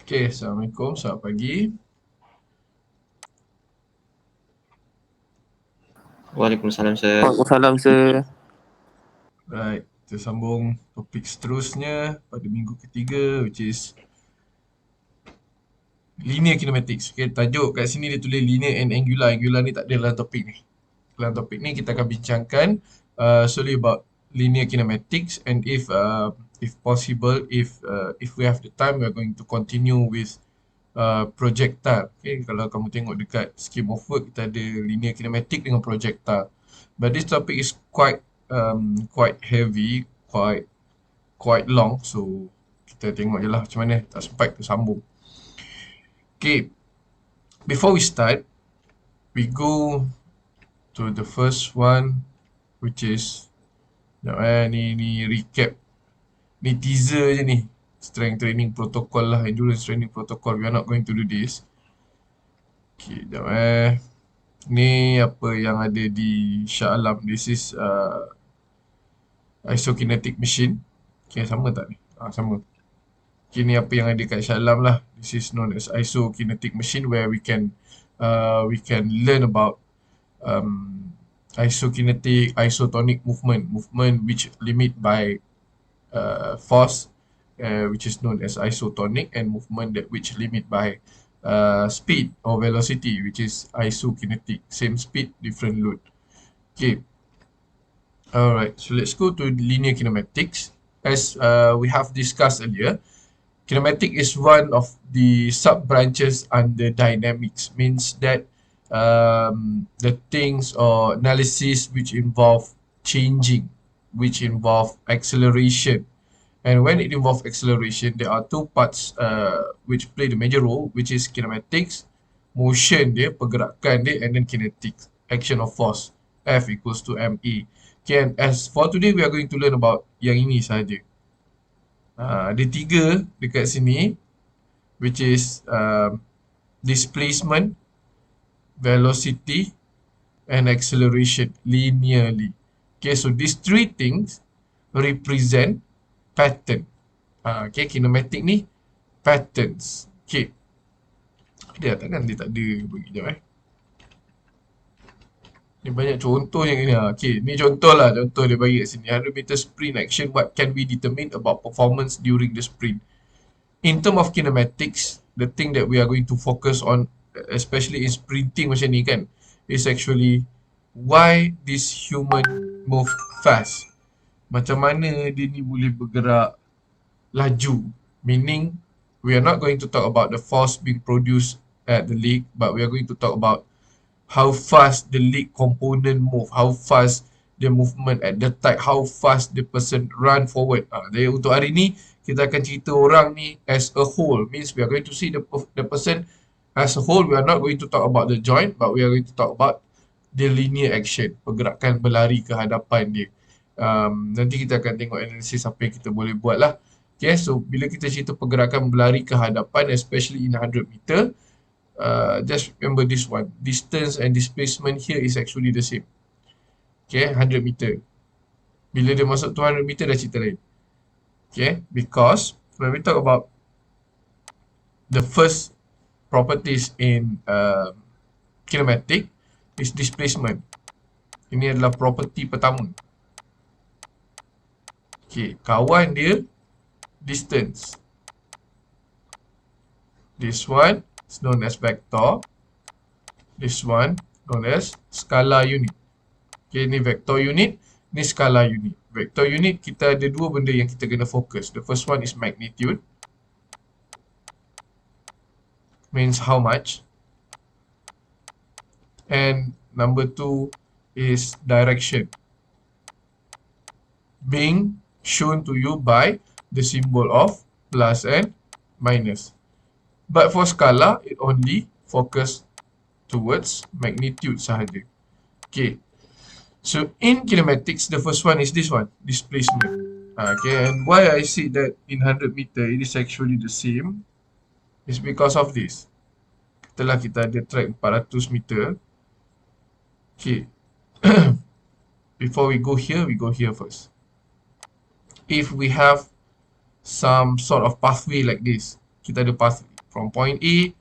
Okay, Assalamualaikum, selamat pagi. Waalaikumsalam, sir. Waalaikumsalam, sir. Right, kita sambung topik seterusnya pada minggu ketiga, which is linear kinematics. Okay, tajuk kat sini dia tulis linear and angular. Angular ni tak ada dalam topik ni. Dalam topik ni kita akan bincangkan solely about linear kinematics, and if possible, if we have the time, we are going to continue with projectile. Okay, kalau kamu tengok dekat scheme of work, kita ada linear kinematic dengan projectile. But this topic is quite heavy, quite long, so kita tengok je lah macam mana, tak sempat kita sambung. Okay, before we start, we go to the first one, which is ni recap, ni teaser je ni, strength training protocol lah, endurance training protocol. We are not going to do this. Okay, sekejap ni apa yang ada di Shah Alam. This is isokinetic machine. Okay, sama tak ni? Sama. Okay, ni apa yang ada kat Shah Alam lah. This is known as isokinetic machine, where we can learn about isokinetic, isotonic movement which limit by force, which is known as isotonic, and movement that which limit by speed or velocity, which is isokinetic. Same speed, different load. Okay. Alright, so let's go to linear kinematics. As we have discussed earlier, kinematic is one of the sub-branches under dynamics. Means that the things or analysis which involve changing, which involve acceleration. And when it involves acceleration, there are two parts which play the major role, which is kinematics, motion dia, pergerakan dia, and then kinetics, action of force, F equals to ma. Okay, and as for today, we are going to learn about yang ini sahaja. Ada tiga dekat sini, which is displacement, velocity, and acceleration linearly. Okay, so these three things represent pattern. Okay, kinematic ni patterns. Okay, dia takkan dia tak ada bagi jap ni banyak contoh yang ni. Okay, ni contoh lah, contoh dia bagi kat sini. 100 meter sprint action, what can we determine about performance during the sprint? In term of kinematics, the thing that we are going to focus on, especially in sprinting macam ni kan, is actually why this human move fast. Macam mana dia ni boleh bergerak laju. Meaning, we are not going to talk about the force being produced at the leg, but we are going to talk about how fast the leg component move, how fast the movement at the tight, how fast the person run forward. Jadi untuk hari ni, kita akan cerita orang ni as a whole. Means we are going to see the person as a whole. We are not going to talk about the joint, but we are going to talk about the linear action, pergerakan berlari ke hadapan dia. Nanti kita akan tengok analisis apa yang kita boleh buat lah. Okay, so bila kita cerita pergerakan berlari ke hadapan, especially in 100 meter, just remember this one. Distance and displacement here is actually the same. Okay, 100 meter. Bila dia masuk 200 meter dah cerita lain. Okay, because when we talk about the first properties in kinematic is displacement. Ini adalah property pertama. Okay, kawan dia distance. This one is known as vector. This one known as scalar unit. Okay, ni vector unit, ni scalar unit. Vector unit, kita ada dua benda yang kita kena fokus. The first one is magnitude. Means how much. And number two is direction. Being shown to you by the symbol of plus and minus. But for scalar, it only focus towards magnitude sahaja. Okay. So in kinematics, the first one is this one, displacement. Okay, and why I say that in 100 meter it is actually the same is because of this. Setelah kita ada track 400 meter. Okay. Before we go here first. If we have some sort of pathway like this, kita ada pathway. from point A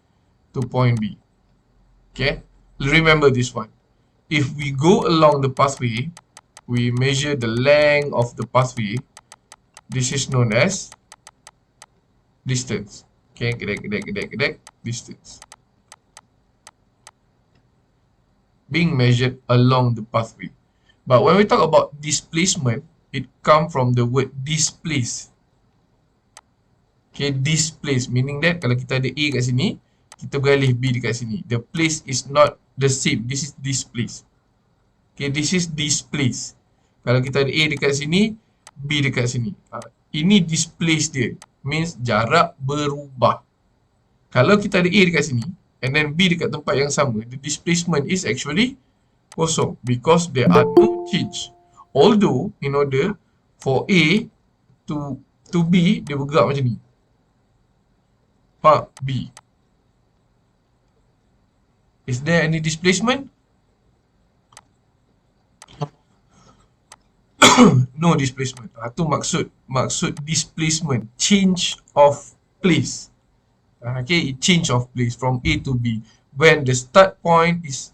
to point B. Okay, remember this one. If we go along the pathway, we measure the length of the pathway. This is known as distance. Okay, gedek, distance. Being measured along the pathway. But when we talk about displacement, it comes from the word displace. Okay, displace meaning that kalau kita ada A kat sini, kita beralih B dekat sini. The place is not the same. This is displace. Okay, this is displace. Kalau kita ada A dekat sini, B dekat sini. Ini displace dia. Means jarak berubah. Kalau kita ada A dekat sini, and then B dekat tempat yang sama, the displacement is actually kosong. Because there are no change. Although, in order for A to B, dia bergerak macam ni. B. Is there any displacement? No displacement. Itu maksud displacement, change of place. Okay, change of place from A to B. When the start point is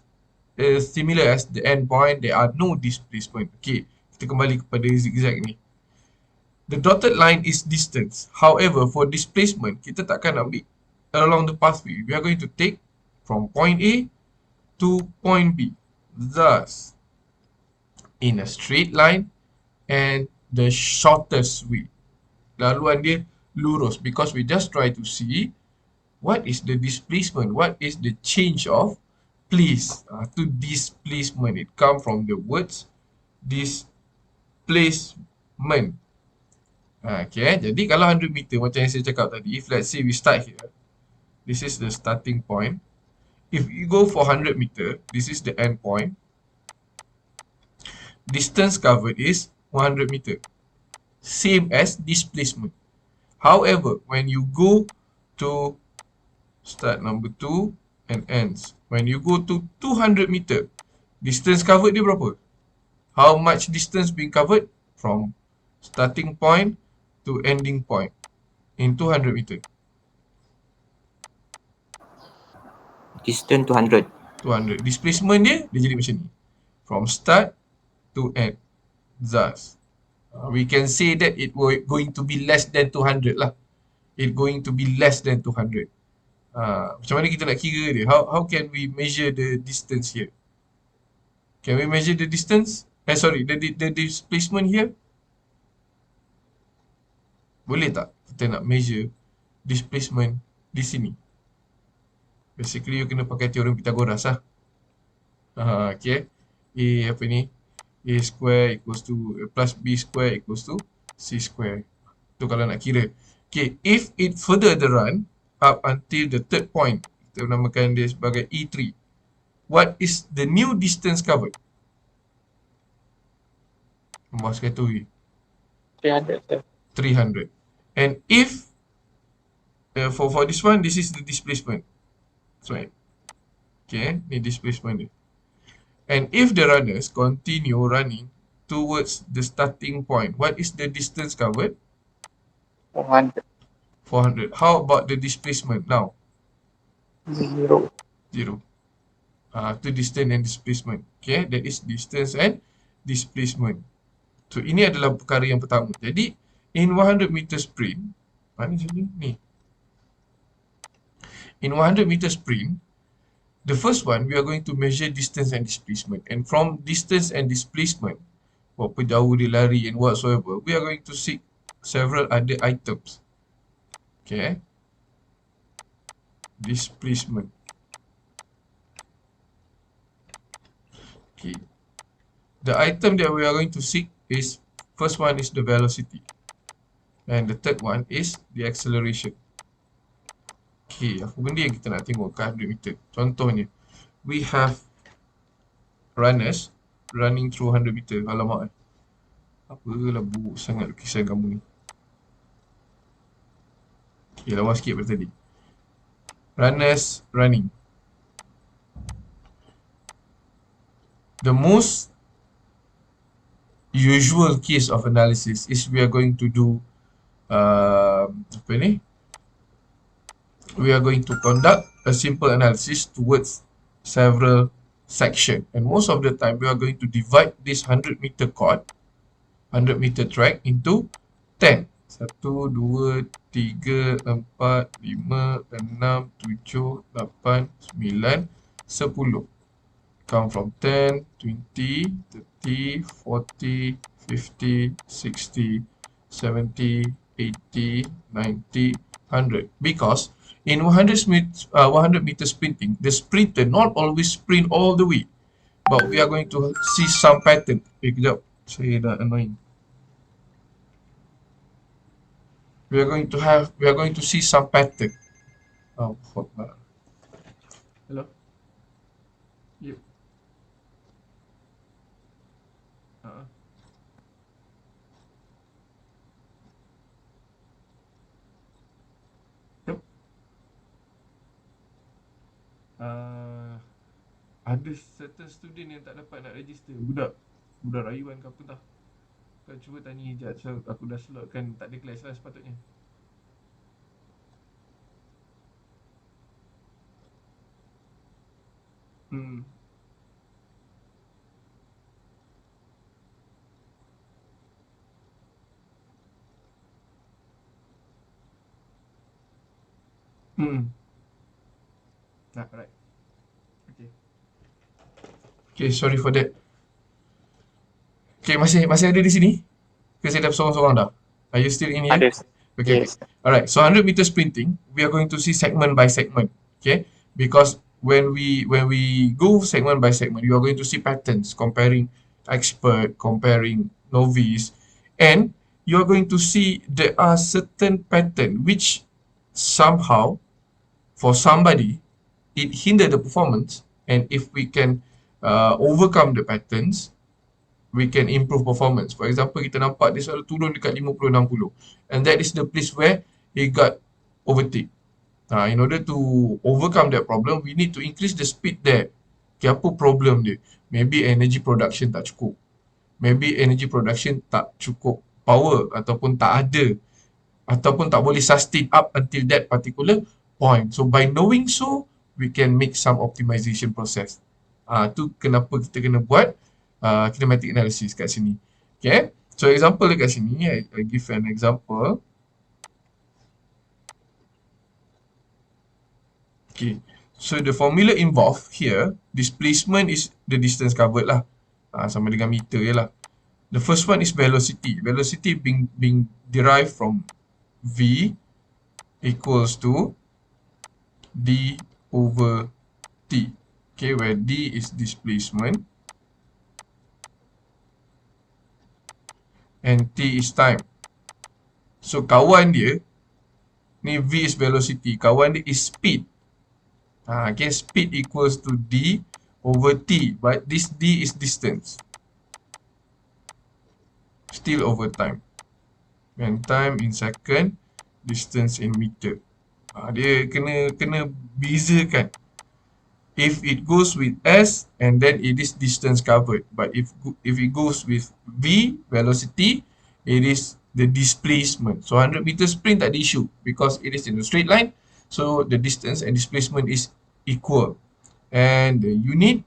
similar as the end point, there are no displacement. Okay, kita kembali kepada zigzag ni. The dotted line is distance. However, for displacement, kita takkan ambil along the pathway. We are going to take from point A to point B. Thus, in a straight line and the shortest way. Laluan dia lurus because we just try to see what is the displacement, what is the change of place. To displacement, it comes from the words displacement. Okay, jadi kalau 100 meter macam yang saya cakap tadi, if let's say we start here, this is the starting point. If you go for 100 meter, this is the end point. Distance covered is 100 meter. Same as displacement. However, when you go to start number 2 and ends, when you go to 200 meter, distance covered dia berapa? How much distance being covered? From starting point to ending point in 200 meter. Distance 200. 200. Displacement dia jadi macam ni. From start to end. Thus, we can say that it will going to be less than 200 lah. It going to be less than 200. Macam mana kita nak kira dia? How can we measure the distance here? Can we measure the distance? The displacement here? Boleh tak kita nak measure displacement di sini? Basically, you kena pakai teorem Pythagoras lah. Okay. Apa ni? A square equals to plus B square equals to C square. Tu kalau nak kira. Okay, if it further the run up until the third point, kita namakan dia sebagai E3. What is the new distance covered? Nombor sekali 300, sir. 300. And if for this one, this is the displacement. That's right. Okay, ni displacement dia. And if the runners continue running towards the starting point, what is the distance covered? 400. 400. How about the displacement now? 0. 0. To distance and displacement. Okay, that is distance and displacement. So, ini adalah perkara yang pertama. Jadi, in 100 meter sprint, ni. In 100 meter sprint, the first one, we are going to measure distance and displacement. And from distance and displacement, berapa jauh dia lari and whatsoever, we are going to seek several other items. Okay. Displacement. Okay. The item that we are going to seek is, first one is the velocity. And the third one is the acceleration. Okay, apa benda yang kita nak tengok kat 100 meter? Contohnya, we have runners running through 100 meter. Alamak, apalah buruk sangat lukisan kamu ni. Okay, lawa sikit daripada tadi. Runners running. The most usual case of analysis is we are going to do apa ni? we are going to conduct a simple analysis towards several sections. And most of the time, we are going to divide this 100-meter chord, 100-meter track into 10. 1, 2, 3, 4, 5, 6, 7, 8, 9, 10. Count from 10, 20, 30, 40, 50, 60, 70, 80, 90, 100. Because in 100 meter sprinting, the sprinter not always sprint all the way. But we are going to see some pattern. Kejap. Saya dah annoying. We are going to see some pattern. Oh, hello. Yep. Yep. Ada certain student yang tak dapat nak register. Budak rayuan ke apa tau. Kau cuba tanya Ijat. So, aku dah slotkan tak ada kelas lah sepatutnya. Hmm. Hmm. Right. Okay, sorry for that. Okay, masih ada di sini? Ke saya dah sorang-sorang dah? Are you still in here? Ada. Okay. Yes. Alright, so 100 meter sprinting, we are going to see segment by segment. Okay? Because when we go segment by segment, you are going to see patterns comparing expert, comparing novice, and you are going to see there are certain pattern which somehow for somebody it hinder the performance, and if we can overcome the patterns, we can improve performance. For example, kita nampak dia selalu turun dekat 50-60, and that is the place where he got overtake. In order to overcome that problem, we need to increase the speed there. Okay, apa problem dia? Maybe energy production tak cukup. Maybe energy production tak cukup power ataupun tak ada, ataupun tak boleh sustain up until that particular point. So by knowing so, we can make some optimization process. Tu kenapa kita kena buat kinematic analysis kat sini. Okay. So example dekat sini, I give an example. Okay. So the formula involved here, displacement is the distance covered lah. Sama dengan meter je lah. The first one is velocity. Velocity being derived from V equals to D over T. Okay, where D is displacement and T is time. So kawan dia, ni V is velocity, kawan dia is speed. Okay, speed equals to D over T, but this D is distance. Still over time. And time in second, distance in meter. Dia kena bezakan. If it goes with S, and then it is distance covered. But if it goes with V, velocity, it is the displacement. So 100 meter sprint tak ada issue because it is in a straight line. So the distance and displacement is equal. And the unit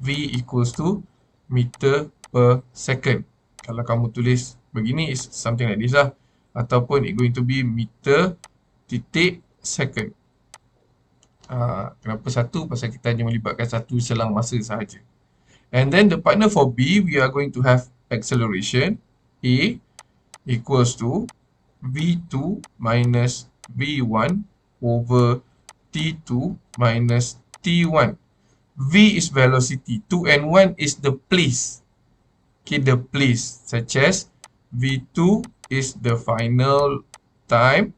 V equals to meter per second. Kalau kamu tulis begini, is something like this lah. Ataupun it going to be meter titik second. Kenapa satu? Pasal kita hanya melibatkan satu selang masa sahaja. And then the partner for B, we are going to have acceleration A equals to V2 minus V1 over T2 minus T1. V is velocity, 2 and 1 is the place. Okay, the place, such as V2 is the final time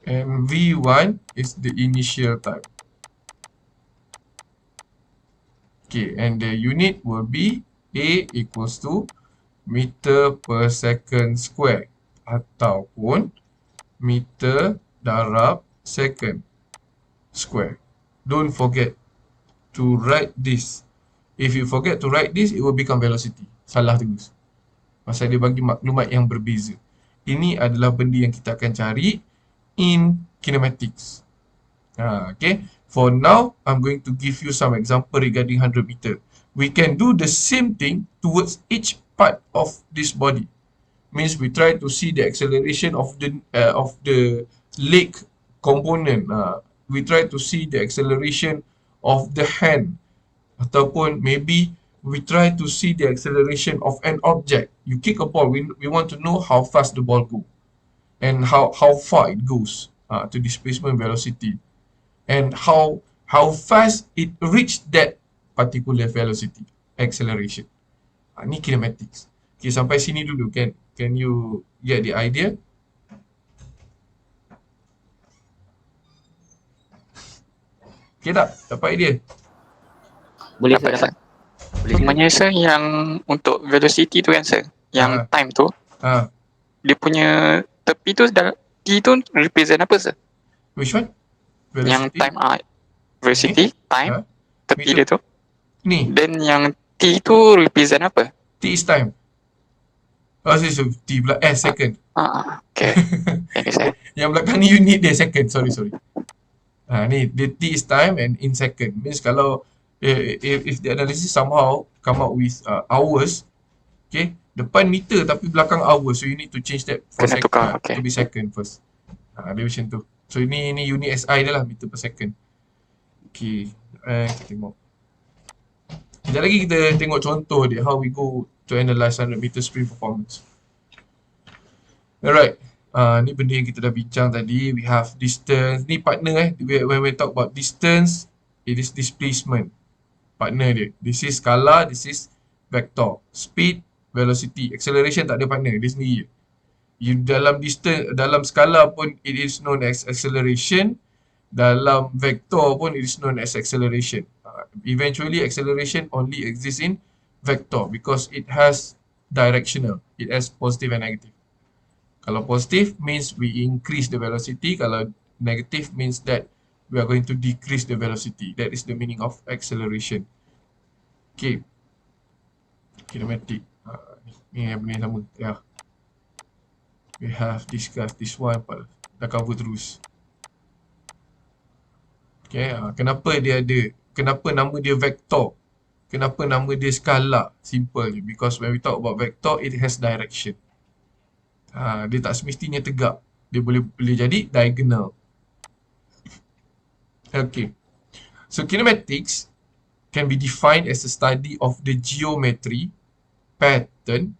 and V1 is the initial time. Okay, and the unit will be A equals to meter per second square ataupun meter darab second square. Don't forget to write this. If you forget to write this, it will become velocity. Salah terus. Pasal dia bagi maklumat yang berbeza. Ini adalah benda yang kita akan cari in kinematics. Okay, for now, I'm going to give you some example regarding 100 meter. We can do the same thing towards each part of this body. Means we try to see the acceleration of the leg component. We try to see the acceleration of the hand, ataupun maybe we try to see the acceleration of an object. You kick a ball, we want to know how fast the ball go and how far it goes to displacement velocity, and how fast it reach that particular velocity, acceleration. Ni kinematics. Okay, sampai sini dulu. Can you get the idea? Okay tak? Dapat idea? Boleh Dapat, sir, dapat. dapat. Boleh sir. Cumanya sir, yang untuk velocity tu kan sir, yang Ah. time tu, Ah, dia punya tepi tu, T tu represent apa sir? which one? Yang Velocity? time velocity, time, Ah, tepi meter. dia tu. Ni, Then yang T tu represent apa? T is time. Oh, sorry, T pula. Second. Okay. Thank you sir. Yang belakang ni unit dia, second. Sorry. Ni, the T is time and in second. Means kalau, if the analysis somehow come out with hours, okay, depan meter tapi belakang hours. So, you need to change that for Kena tukar, okay. to be second first. Dia macam tu. So, ini unit SI dia lah, meter per second. Okay, kita tengok. Sekejap lagi kita tengok contoh dia, how we go to analyze 100 meter sprint performance. Alright, ni benda yang kita dah bincang tadi. We have distance. Ni partner when we talk about distance, it is displacement. Partner dia. This is scalar, this is vector. Speed, velocity, acceleration tak ada partner, dia sendiri. You dalam distance, dalam skala pun it is known as acceleration. Dalam vector pun it is known as acceleration. Eventually acceleration only exists in vector because it has directional. It has positive and negative. Kalau positive means we increase the velocity. Kalau negative means that we are going to decrease the velocity. That is the meaning of acceleration. Okay. Kinematic. Ni yang benda yang sama. Yeah. We have discussed this one. Dah cover terus. Okay. Kenapa nama dia vector? Kenapa nama dia skala? Simple je. Because when we talk about vector, it has direction. Dia tak semestinya tegak. Dia boleh jadi diagonal. Okay. So kinematics can be defined as a study of the geometry, pattern,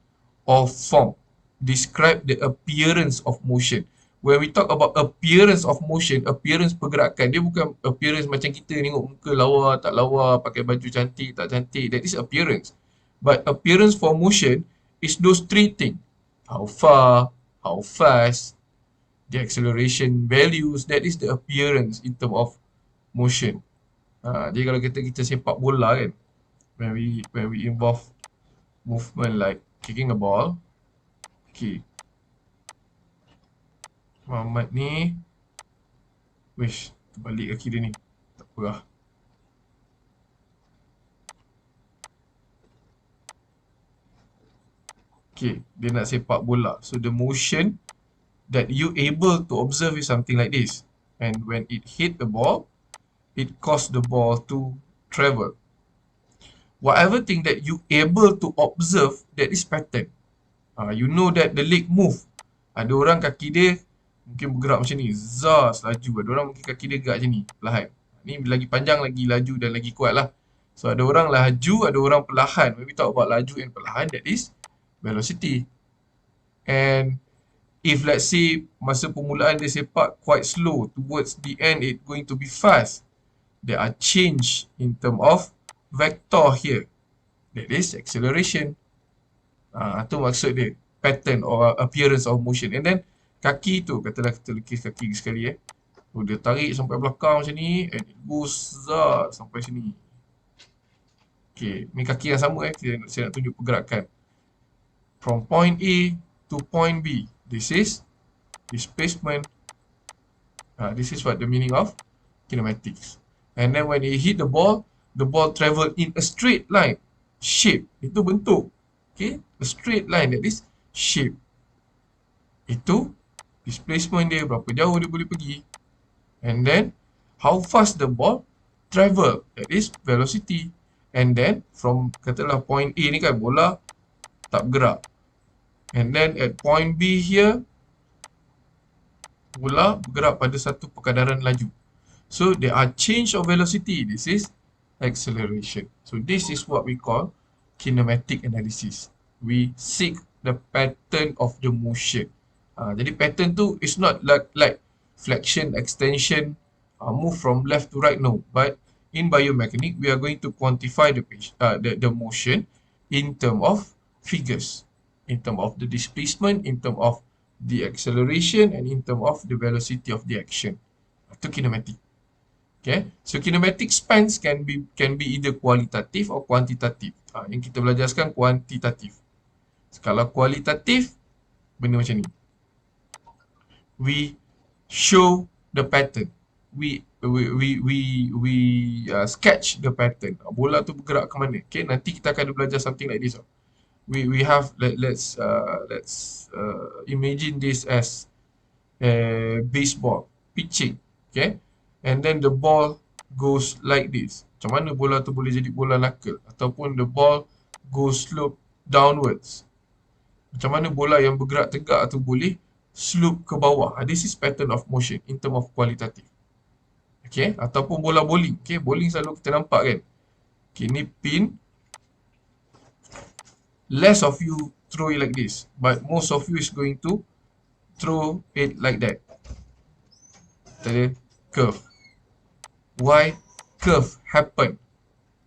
or form. Describe the appearance of motion. When we talk about appearance of motion, appearance pergerakan, dia bukan appearance macam kita tengok muka lawa, tak lawa, pakai baju cantik, tak cantik. That is appearance. But appearance for motion is those three things. How far, how fast, the acceleration values, that is the appearance in terms of motion. Jadi kalau kita sepak bola kan, when we involve movement like kicking a ball, okay, Muhammad ni, wish, terbalik kaki dia ni, tak apa lah. Okay, dia nak sepak bola. So the motion that you able to observe is something like this. And when it hit the ball, it caused the ball to travel. Whatever thing that you able to observe, that is pattern. You know that the leg move. Ada orang kaki dia mungkin bergerak macam ni, zas, laju. Ada orang mungkin kaki dia gerak macam ni, perlahan. Ni lagi panjang, lagi laju dan lagi kuat lah. So ada orang laju, ada orang perlahan. When we talk about laju and perlahan, that is velocity. And if let's say masa permulaan dia sepak quite slow, towards the end it going to be fast, there are change in term of vector here. That is acceleration. Itu maksud dia, pattern or appearance of motion. And then kaki tu, katalah kita lukis kaki sekali dia tarik sampai belakang macam ni, and it goes sampai sini. Okay, ni kaki yang sama saya nak tunjuk pergerakan. From point A to point B. This is displacement. This is what the meaning of kinematics. And then when it hit the ball travel in a straight line. Shape, itu bentuk. Okay, a straight line, that is shape. Itu displacement dia, berapa jauh dia boleh pergi, and then how fast the ball travel, that is velocity. And then from katalah point A ni kan bola tak bergerak, and then at point B here bola bergerak pada satu perkadaran laju. So there are change of velocity. This is acceleration. So this is what we call kinematic analysis. We seek the pattern of the motion. Jadi pattern tu is not like flexion, extension, move from left to right. No, but in biomechanics we are going to quantify the motion in term of figures, in term of the displacement, in term of the acceleration, and in term of the velocity of the action. Itu kinematic. Okay, so kinematic spans can be either qualitative or quantitative. Yang kita belajar sekarang kuantitatif. Kalau kualitatif, benda macam ni. We show the pattern. We sketch the pattern. Bola tu bergerak ke mana? Okay, nanti kita akan belajar something like this. We have let's imagine this as baseball pitching. Okay, and then the ball goes like this. Macam mana bola tu boleh jadi bola knuckle? Ataupun the ball goes slope downwards. Macam mana bola yang bergerak tegak tu boleh slope ke bawah. This is pattern of motion in term of qualitative. Okay, ataupun bola bowling. Okay, bowling selalu kita nampak kan. Okay, ni pin. Less of you throw it like this, but most of you is going to throw it like that. Tadi curve. Why curve happen?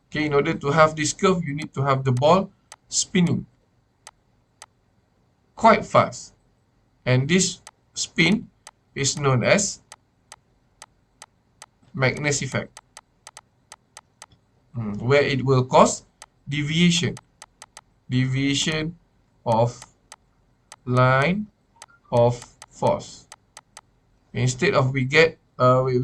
Okay, in order to have this curve, you need to have the ball spinning quite fast. And this spin is known as Magnus effect, where it will cause deviation of line of force. Instead of we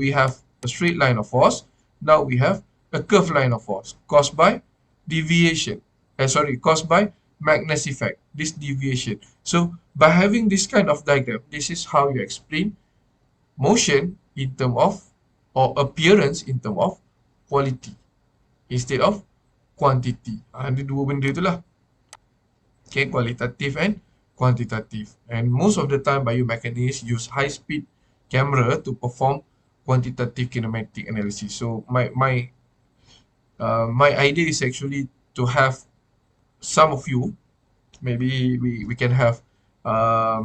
have a straight line of force, now we have a curved line of force caused by deviation. Caused by Magnus effect, this deviation. So by having this kind of diagram, this is how you explain motion in term of, or appearance in term of quality instead of quantity. Ada dua benda tu lah. Okay, qualitative and quantitative. And most of the time biomechanists use high speed camera to perform quantitative kinematic analysis. So my idea is actually to have some of you, maybe we can have a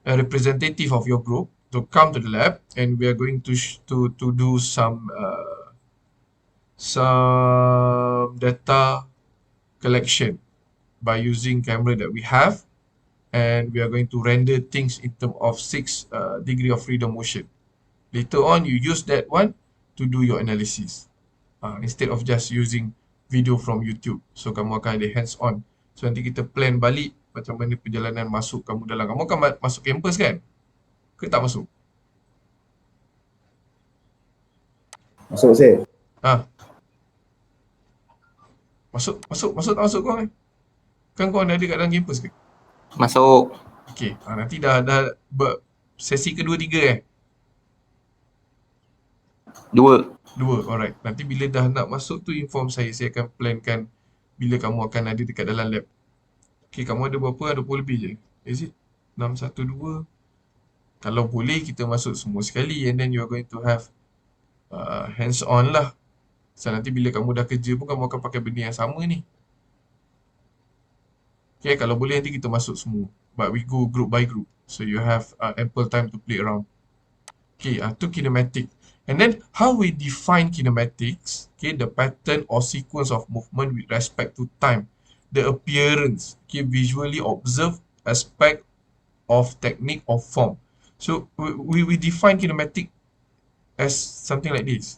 representative of your group to come to the lab, and we are going to do some data collection by using camera that we have, and we are going to render things in terms of 6 degree of freedom motion. Later on, you use that one to do your analysis instead of just using video from YouTube. So kamu akan ada hands on. So nanti kita plan balik macam mana perjalanan masuk kamu dalam. Kamu akan masuk campus kan? Ke tak masuk? Masuk saya. Masuk kau kan? Kan kau ada kat dalam campus ke? Masuk. Okay, nanti dah sesi kedua 3 Dua. Alright. Nanti bila dah nak masuk tu inform saya akan plankan bila kamu akan ada dekat dalam lab. Okay, kamu ada berapa? 20 lebih je. Is it? 612. Kalau boleh kita masuk semua sekali, and then you are going to have hands on lah. So nanti bila kamu dah kerja pun kamu akan pakai benda yang sama ni. Okay, kalau boleh nanti kita masuk semua. But we go group by group. So you have ample time to play around. Okay, tu kinematic. And then how we define kinematics, okay, the pattern or sequence of movement with respect to time, the appearance, okay, visually observed aspect of technique or form. So we define kinematic as something like this.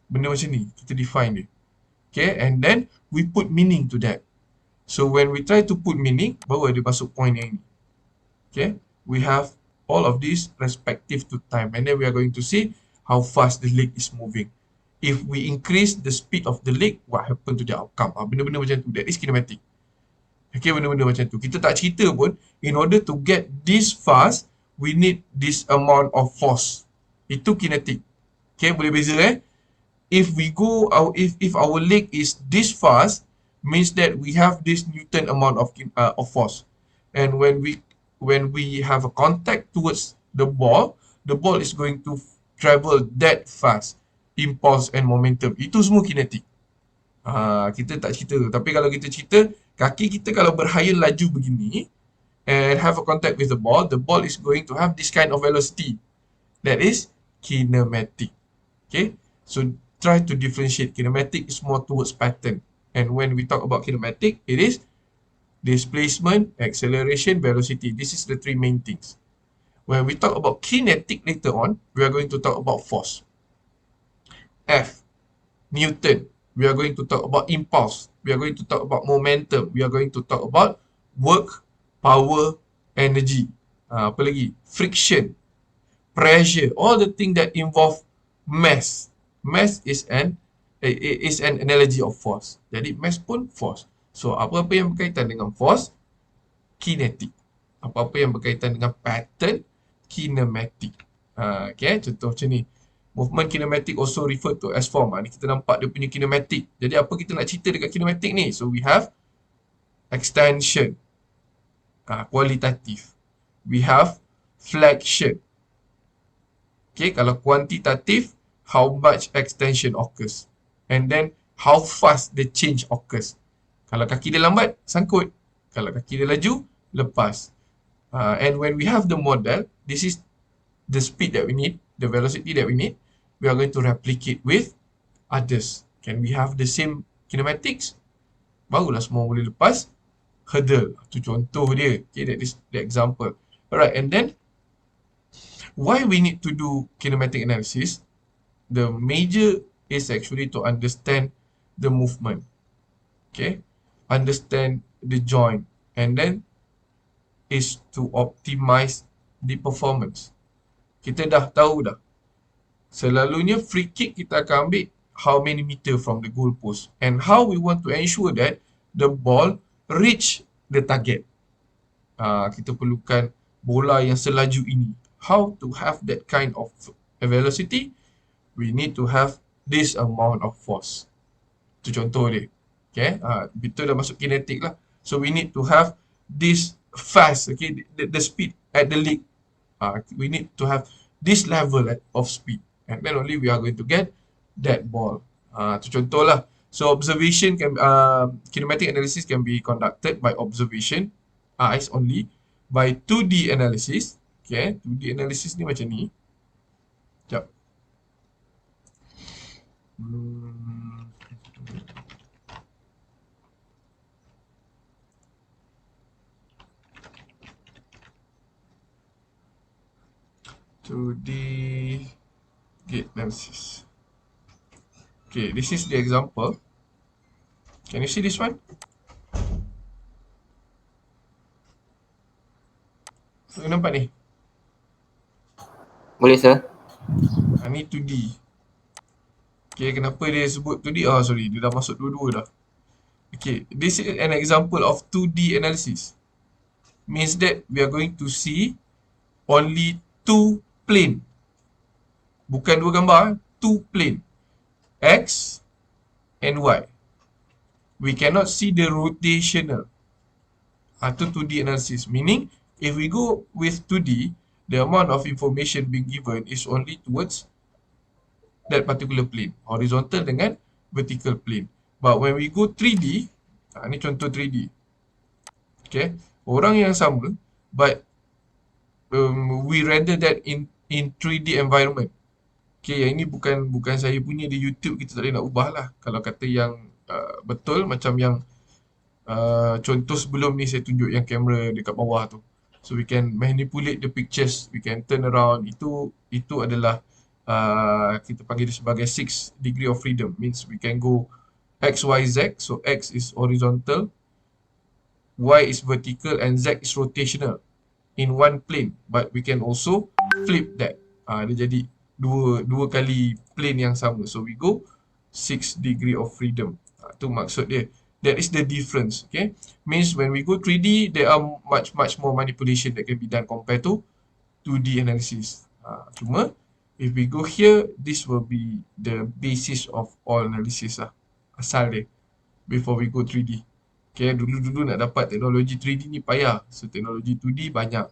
Benda macam ni, kita define dia. Okay, and then we put meaning to that. So when we try to put meaning, baru ada masuk point yang ni. Okay, we have all of these respective to time, and then we are going to see how fast the leg is moving. If we increase the speed of the leg, what happen to the outcome? Benda-benda macam tu, that is kinematic. Okay, benda-benda macam tu. Kita tak cerita pun, in order to get this fast, we need this amount of force. Itu kinetic. Okay, boleh beza If we go, if our leg is this fast, means that we have this Newton amount of force. And when we have a contact towards the ball is going to travel that fast. Impulse and momentum. Itu semua kinetic. Kita tak cerita tu. Tapi kalau kita cerita, kaki kita kalau berhayal laju begini and have a contact with the ball is going to have this kind of velocity. That is kinematic. Okay, so try to differentiate. Kinematic is more towards pattern. And when we talk about kinematic, it is displacement, acceleration, velocity. This is the three main things. When we talk about kinetic later on, we are going to talk about force. F, Newton. We are going to talk about impulse. We are going to talk about momentum. We are going to talk about work, power, energy. Apa lagi? Friction, pressure, all the things that involve mass. Mass is an analogy of force. Jadi mass pun force. So apa-apa yang berkaitan dengan force, kinetic. Apa-apa yang berkaitan dengan pattern, kinematic. Okay, contoh macam ni. Movement kinematic also referred to as form. Ni kita nampak dia punya kinematic. Jadi apa kita nak cerita dekat kinematic ni? So we have extension, kualitatif. We have flexion. Okay, kalau kuantitatif, how much extension occurs. And then, how fast the change occurs. Kalau kaki dia lambat, sangkut. Kalau kaki dia laju, lepas. And when we have the model, this is the speed that we need, the velocity that we need. We are going to replicate with others. Can we have the same kinematics? Barulah semua boleh lepas hurdle. Itu contoh dia. Okay, that is the example. Alright, and then, why we need to do kinematic analysis? The major is actually to understand the movement. Okay, understand the joint, and then is to optimize the performance. Kita dah tahu dah. Selalunya free kick kita akan ambil how many meter from the goal post, and how we want to ensure that the ball reach the target. Kita perlukan bola yang selaju ini. How to have that kind of velocity? We need to have this amount of force. Itu contoh dia. Okay, itu dah masuk kinetic lah. So we need to have this fast, okay, the speed at the leg. We need to have this level of speed, and then only we are going to get that ball. Itu contoh lah. So observation can, kinematic analysis can be conducted by observation, eyes only, by 2D analysis. Okay, 2D analysis ni macam ni. Sekejap. Gate analysis. Okay, this is the example. Can you see this one? Nampak ni? Boleh sir? Ni 2D. Okay, kenapa dia sebut 2D? Sorry, dia dah masuk dua-dua dah. Okay, this is an example of 2D analysis. Means that we are going to see only two plane. Bukan dua gambar, two plane. X and Y. We cannot see the rotational. Itu 2D analysis. Meaning, if we go with 2D, the amount of information being given is only towards that particular plane. Horizontal dengan vertical plane. But when we go 3D, ni contoh 3D. Okay, orang yang sama, but we render that in 3D environment. Okay, yang ini bukan saya punya di YouTube, kita tak boleh nak ubah lah. Kalau kata yang betul, macam yang contoh sebelum ni saya tunjuk yang kamera dekat bawah tu. So we can manipulate the pictures, we can turn around. Itu adalah kita panggil dia sebagai 6 degree of freedom. Means we can go X, Y, Z. So X is horizontal, Y is vertical, and Z is rotational in one plane. But we can also flip that. Dia jadi dua kali plane yang sama. So we go 6 degree of freedom. Itu maksud dia. That is the difference. Okay, means when we go 3D, there are much more manipulation that can be done compared to 2D analysis. Cuma if we go here, this will be the basis of all analysis lah, asal dia, before we go 3D. Okay, dulu-dulu nak dapat teknologi 3D ni payah. So teknologi 2D banyak.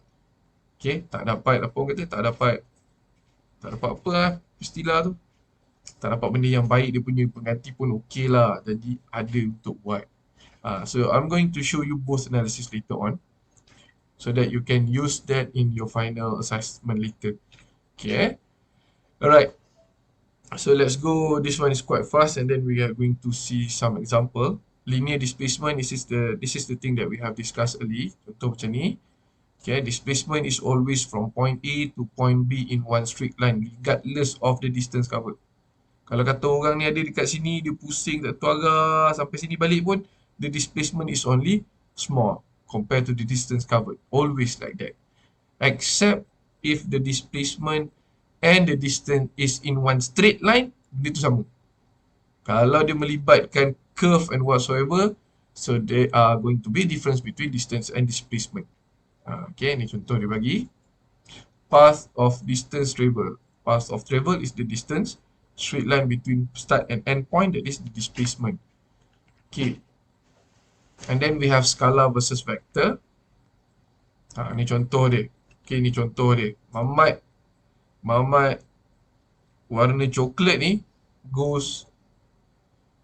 Okay, tak dapat apa orang kata, tak dapat apa lah istilah tu. Tak dapat benda yang baik, dia punya pengganti pun okey lah. Jadi ada untuk buat. So I'm going to show you both analysis later on, so that you can use that in your final assessment later. Okay. Alright. So let's go. This one is quite fast, and then we are going to see some example. Linear displacement. This is the thing that we have discussed early. Contoh macam ni. Okay, displacement is always from point A to point B in one straight line, regardless of the distance covered. Kalau kata orang ni ada dekat sini, dia pusing tak tahu arah sampai sini balik pun, the displacement is only small compared to the distance covered. Always like that. Except if the displacement and the distance is in one straight line, dia tu sama. Kalau dia melibatkan curve and whatsoever, so there are going to be difference between distance and displacement. Okay, ni contoh dia bagi. Path of distance travel. Path of travel is the distance. Straight line between start and end point, that is the displacement. Okay. And then we have scalar versus vector. Ni contoh dia. Okay, ni contoh dia. Mamat warna coklat ni goes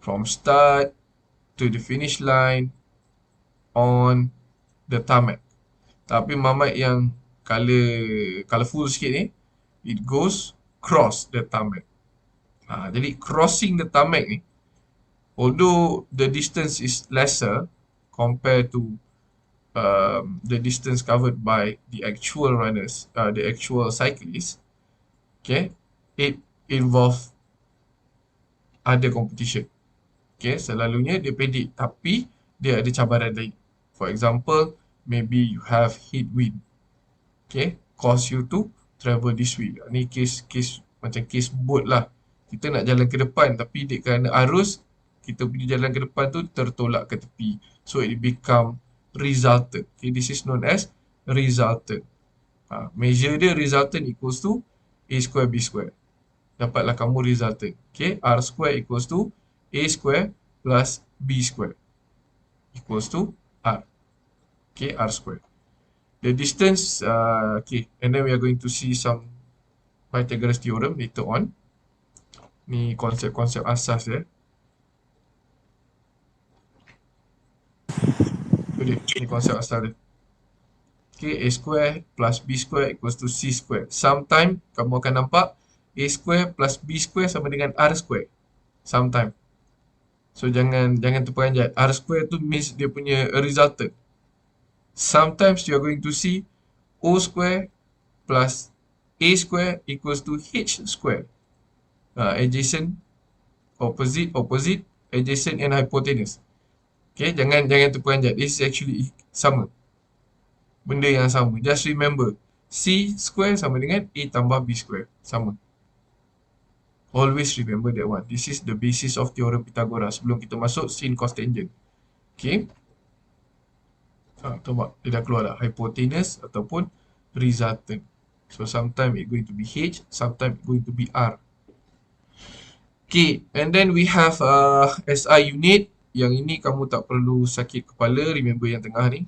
from start to the finish line on the tarmac. Tapi mamat yang colourful sikit ni, it goes cross the tarmac. Jadi crossing the tarmac ni, although the distance is lesser compared to the distance covered by the actual runners, the actual cyclists, okay, it involve other competition. Okay, selalunya dia pendek, tapi dia ada cabaran lain. For example, maybe you have headwind, okay, cause you to travel this way. Ni case macam case boat lah. Kita nak jalan ke depan, tapi kerana arus, kita punya jalan ke depan tu tertolak ke tepi. So it become resultant. Okay, this is known as resultant. Measure dia resultant equals to A square B square. Dapatlah kamu resultant. Okay, R square equals to A square plus B square equals to R. Okay, R square. The distance, okay, and then we are going to see some Pythagoras theorem later on. Ni konsep-konsep asas dia. Ni konsep asal dia. Okay, A square plus B square equals to C square. Sometime kamu akan nampak A square plus B square sama dengan R square. Sometime. So jangan terperanjat. R square tu means dia punya resultant. Sometimes you are going to see O square plus A square equals to H square. Adjacent, opposite, adjacent and hypotenuse. Okay, jangan terperanjat. This is actually sama. Benda yang sama. Just remember, C square sama dengan A tambah B square. Sama. Always remember that one. This is the basis of theorem Pythagoras. Sebelum kita masuk sin cos tangent. Okay. Tengok, dia dah keluar dah. Hypotenuse ataupun resultant. So, sometimes it's going to be H, sometimes it's going to be R. Okay, and then we have SI unit. Yang ini kamu tak perlu sakit kepala. Remember yang tengah ni.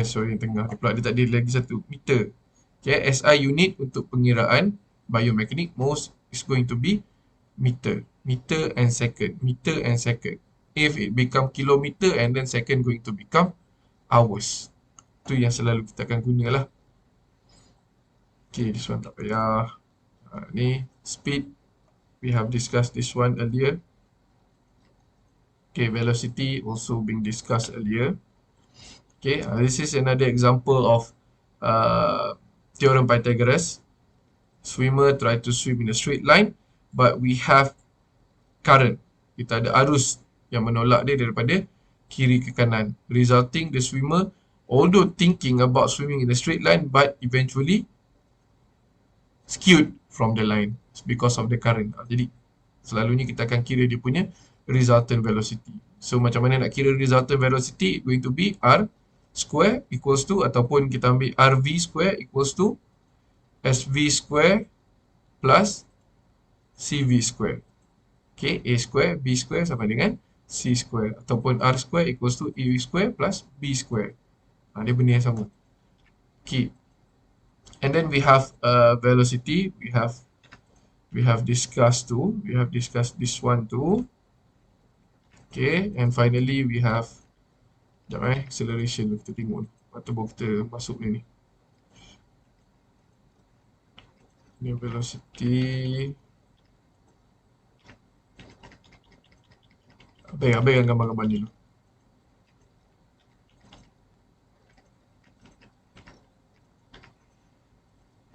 Sorry, yang tengah ni pula. Dia tak ada lagi satu. Meter. Okay, SI unit untuk pengiraan biomekanik most is going to be meter. Meter and second. Meter and second. If it become kilometer and then second going to become hours. Itu yang selalu kita akan gunalah. Okay, this one tak payah. Ni speed. We have discussed this one earlier. Okay, velocity also being discussed earlier. Okay, this is another example of theorem Pythagoras. Swimmer try to swim in a straight line, but we have current. Kita ada arus yang menolak dia daripada kiri ke kanan, resulting the swimmer, although thinking about swimming in a straight line, but eventually skewed from the line because of the current. Jadi selalunya kita akan kira dia punya resultant velocity. So macam mana nak kira resultant velocity? Going to be R square equals to, ataupun kita ambil RV square equals to SV square plus CV square. Okay, A square, B square sama dengan C square. Ataupun R square equals to A square plus B square. Dia benda yang sama. Okay. And then we have velocity. We have discussed this one too. Okay, and finally we have acceleration. Kita tengok ni. Atau baru kita masuk ni. Ni velocity. Abang gambar-gambar ni dulu.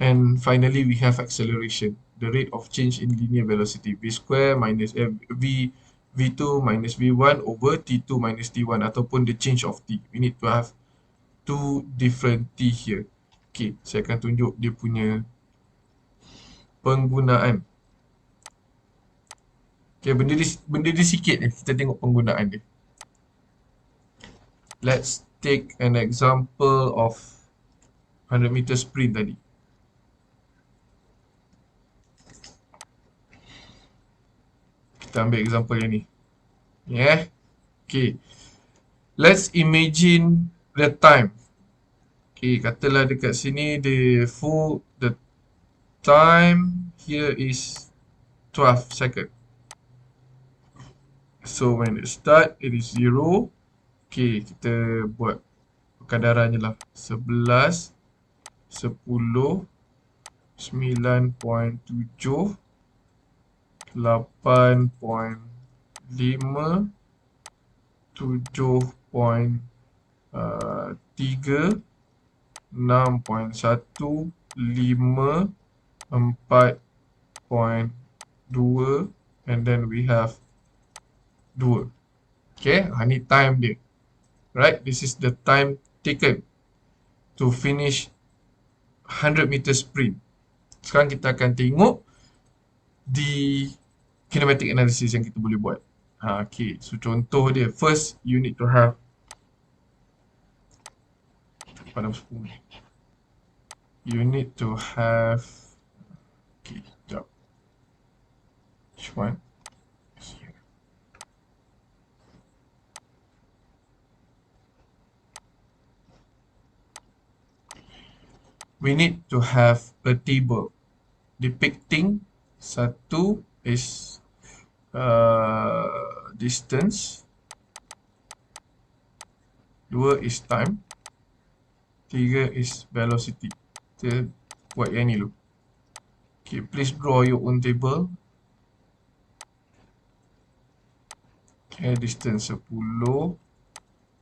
And finally, we have acceleration, the rate of change in linear velocity, v square minus v2 minus v1 over t2 minus t1, ataupun the change of t. We need to have two different t here. Okay, saya akan tunjuk dia punya penggunaan. Okay, benda dia sikit ni, kita tengok penggunaan dia. Let's take an example of 100 meter sprint tadi. Kita ambil example yang ni. Yeah. Okay. Let's imagine the time. Okay, katalah dekat sini the time here is 12 second. So when it start, it is 0. Okay, kita buat kadarannya lah. 11, 10, 9.7, 8.5, 7.3, 6.1, 5, 4.2, and then we have 2. Okay, ni time dia. Right, this is the time taken to finish 100 meter sprint. Sekarang kita akan tengok di kinematic analysis yang kita boleh buat. Okay, so contoh dia, first you need to have okay, sekejap. Which one? We need to have a table depicting satu is distance, 2 is time, 3 is velocity. Kita buat yang ni dulu. Okay, please draw your own table. Okay, distance 10, 20,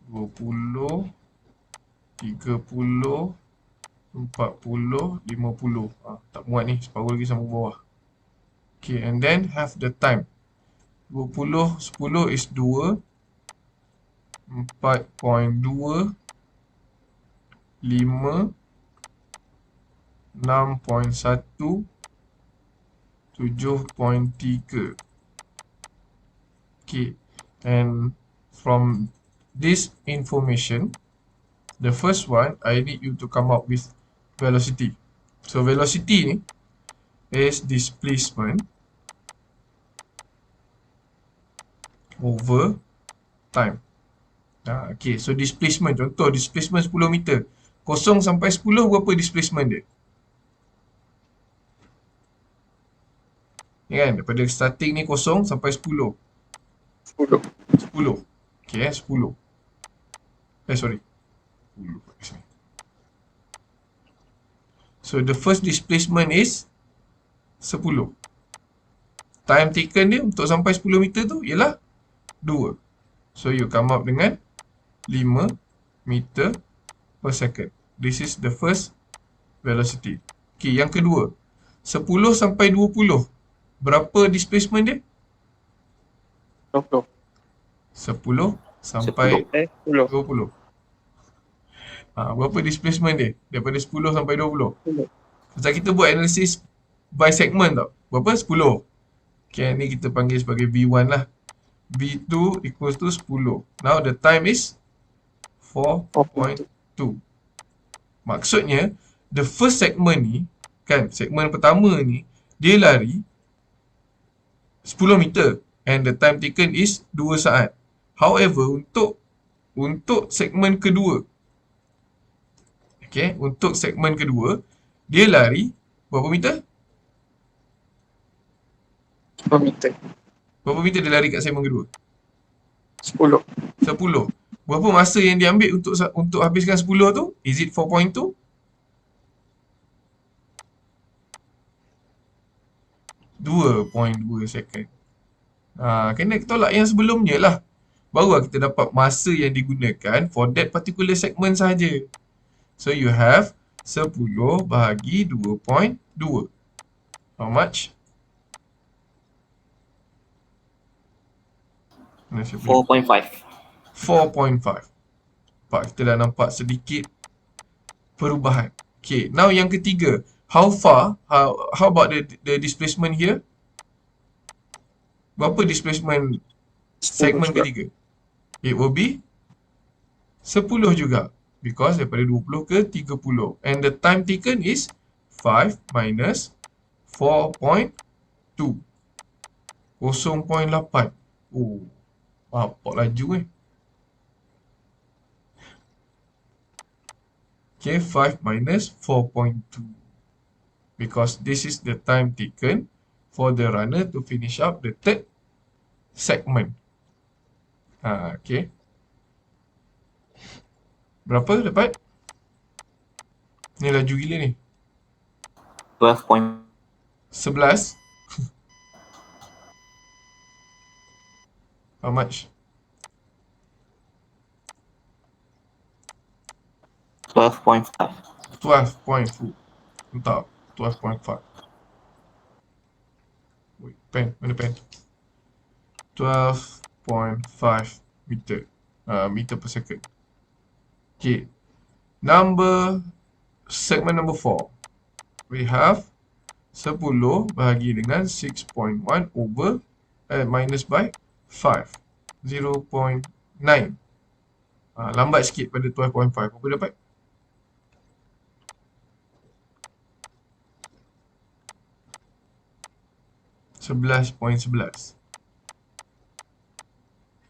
30, 40, 50. Tak muat ni, separuh lagi sama bawah. Okay, and then have the time. 20, 10 is 2, 4.2, 5, 6.1, 7.3. Okay, and from this information, the first one, I need you to come up with velocity. So velocity ni is displacement over time. Okay, so displacement, contoh displacement 10 meter. 0 sampai 10 berapa displacement dia? Ni kan, daripada starting ni 0 sampai 10. 10. 10. Okay, 10. Sorry. 10. So the first displacement is 10. Time taken dia untuk sampai 10 meter tu ialah 2. So you come up dengan 5 meter per second. This is the first velocity. Okay, yang kedua, 10 sampai 20. Berapa displacement dia? 20. 10 sampai 10. 20. Berapa displacement dia? Daripada 10 sampai 20. Pasal kita buat analisis by segment tau. Berapa? 10. Okay, ni kita panggil sebagai V1 lah. V2 equals to 10. Now the time is 4.2. 4.2. Maksudnya, the first segment ni, kan, segmen pertama ni, dia lari 10 meter and the time taken is 2 saat. However, untuk segmen kedua, okay, untuk segmen kedua, dia lari berapa meter? 10 meter. Berapa meter dia lari kat segmen kedua? 10. 10. Berapa masa yang dia ambil untuk habiskan 10 tu? Is it 4.2? 2.2 second. Kena tolak yang sebelumnya lah. Barulah kita dapat masa yang digunakan for that particular segment saja. So you have 10 bahagi 2.2. How much? 4.5. 4.5. Kita dah nampak sedikit perubahan. Okay, now yang ketiga. How far? How about the displacement here? Berapa displacement 10 segmen juga. ketiga? It will be 10 juga. Because daripada 20 ke 30. And the time taken is 5 minus 4.2. 0.8. Oh, apa laju Okay, 5 minus 4.2. Because this is the time taken for the runner to finish up the third segment. Okay. Berapa dapat? Ni laju gila ni. 12. 11. How much? 12.5. 12.4. Entah. 12.5. Wait, pen. Mana pen? 12.5 meter. Meter per second. Okay. Segment number 4. We have 10 bahagi dengan 6.1 over minus by 5. 0.9. Lambat sikit pada 12.5. Apa dapat? .11.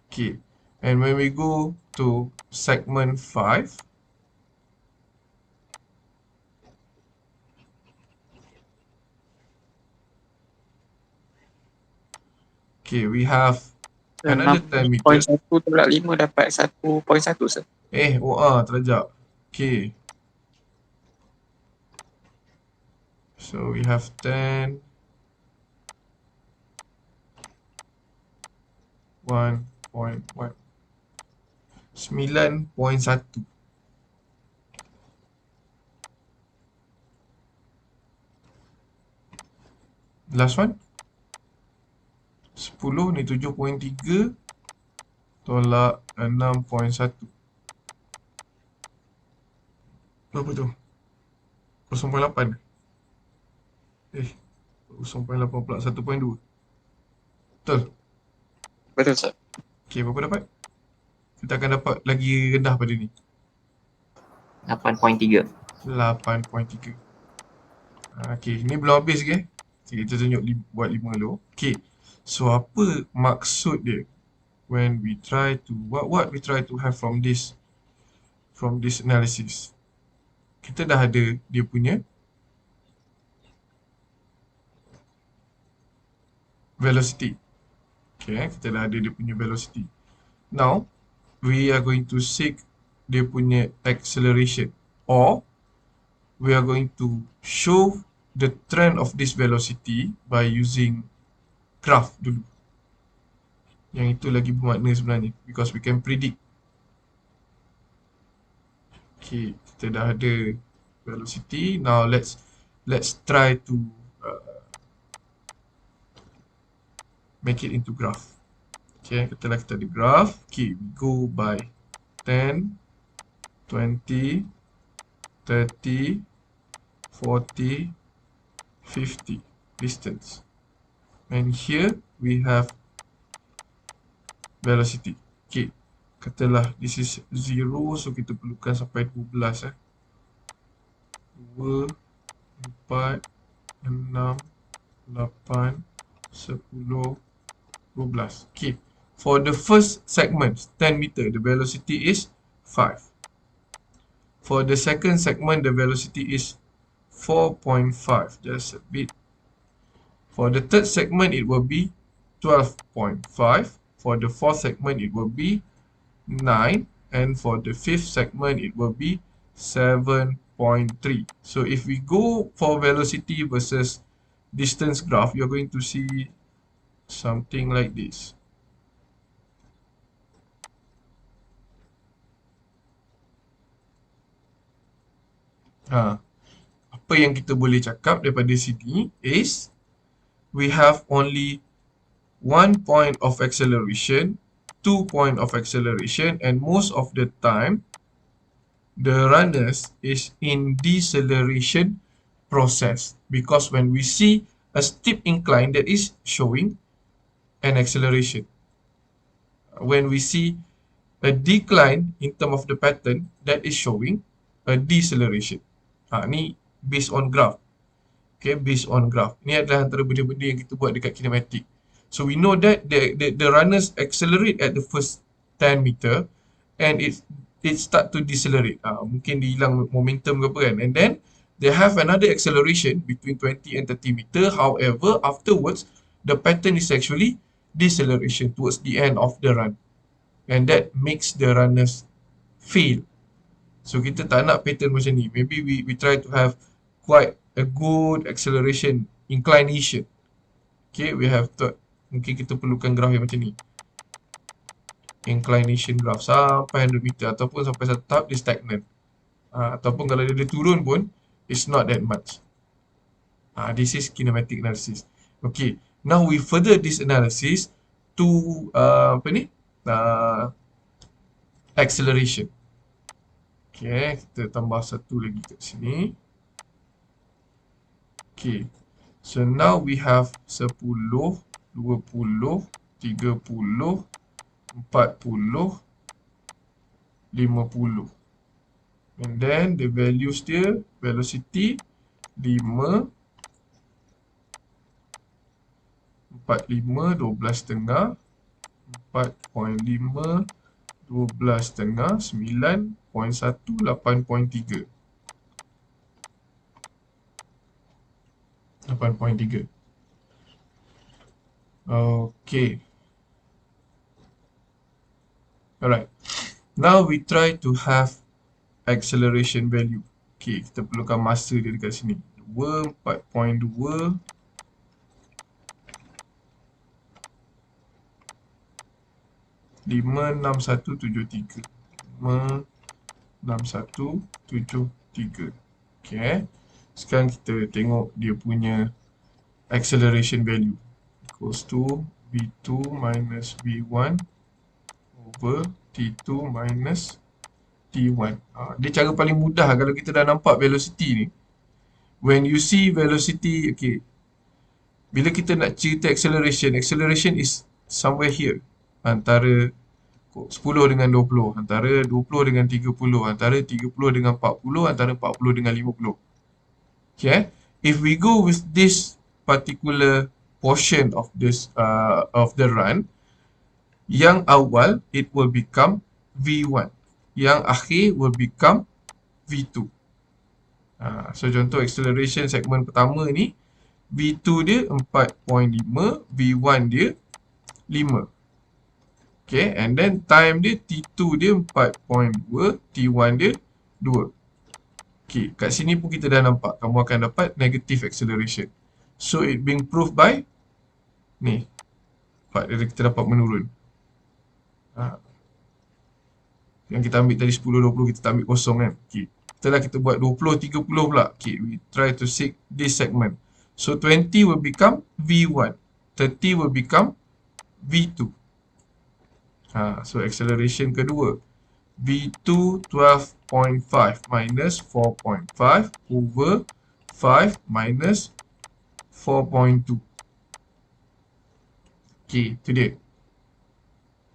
Okay. And when we go to segment 5, okay, we have another 10 meters. 6.1 tolak 5 dapat 1.1 sir. Terlajak. Okay. So we have 10, 1.1, 9.1. Last one. 10 ni 7.3 tolak 6.1. Berapa tu? 0.8. 0.8 pula 1.2. Betul? Betul sir. Okay, berapa dapat? Kita akan dapat lagi rendah pada ni. 8.3. 8.3. Okay, ni belum habis ke? Kita tunjuk buat 5 dulu. Okay, so apa maksud dia when we try to what we try to have from this analysis? Kita dah ada dia punya velocity. Okay, kita dah ada dia punya velocity. Now, we are going to seek dia punya acceleration, or we are going to show the trend of this velocity by using graph dulu. Yang itu lagi bermakna sebenarnya, because we can predict. Okay, kita dah ada velocity. Now let's try to make it into graph. Okay, kita ada graph. Okay, we go by 10, 20, 30, 40, 50 distance. And here we have velocity. Okay, katalah this is 0, so kita perlukan sampai 12 2, 4, 6, 8, 10, 12. Okay, for the first segment 10 meter, the velocity is 5. For the second segment, the velocity is 4.5, just a bit. For the third segment, it will be 12.5. For the fourth segment, it will be 9. And for the fifth segment, it will be 7.3. So if we go for velocity versus distance graph, you're going to see something like this. Apa yang kita boleh cakap daripada sini is we have only 1 point of acceleration, 2 point of acceleration, and most of the time the runners is in deceleration process, because when we see a steep incline, that is showing an acceleration. When we see a decline in term of the pattern, that is showing a deceleration. Ni based on graph. Okay, based on graph. Ini adalah antara benda-benda yang kita buat dekat kinematic. So we know that the runners accelerate at the first 10 meter and it start to decelerate. Mungkin dia hilang momentum ke apa kan. And then they have another acceleration between 20 and 30 meter. However, afterwards, the pattern is actually deceleration towards the end of the run. And that makes the runners fail. So kita tak nak pattern macam ni. Maybe we try to have quite a good acceleration inclination. Okay, we have to, mungkin kita perlukan graf yang macam ni. Inclination graph sampai 100 meter ataupun sampai satu tahap dia stagnant. Ataupun kalau dia turun pun it's not that much. This is kinematic analysis. Okay, now we further this analysis to acceleration. Okay, kita tambah satu lagi kat sini. Okay, so now we have 10, 20, 30, 40, 50. And then the values dia, velocity 5, 45, 12,5, 4.5, 12,5, 9.1, 8.3. 8.3. Okay. Alright. Now we try to have acceleration value. Okay, kita perlukan masa dia dekat sini. 2, 4.2, 56173. 56173. Okay. Sekarang kita tengok dia punya acceleration value equals to V2 minus V1 over T2 minus T1. Dia cara paling mudah kalau kita dah nampak velocity ni. When you see velocity, okay, bila kita nak cerita acceleration, acceleration is somewhere here. Antara 10 dengan 20, antara 20 dengan 30, antara 30 dengan 40, antara 40 dengan 50. Okay, if we go with this particular portion of this of the run, yang awal it will become V1, yang akhir will become V2. So contoh acceleration segmen pertama ni, V2 dia 4.5, V1 dia 5. Okay, and then time dia T2 dia 4.2, T1 dia 2. Okay, kat sini pun kita dah nampak kamu akan dapat negative acceleration. So it being proved by ni, part dia kita dapat menurun. Yang kita ambil tadi 10, 20, kita ambil kosong kan. Okay, setelah kita buat 20, 30 pula. Okay, we try to seek this segment. So 20 will become V1, 30 will become V2. So acceleration kedua, V2 12.5 minus 4.5 over 5 minus 4.2. Okay, itu dia.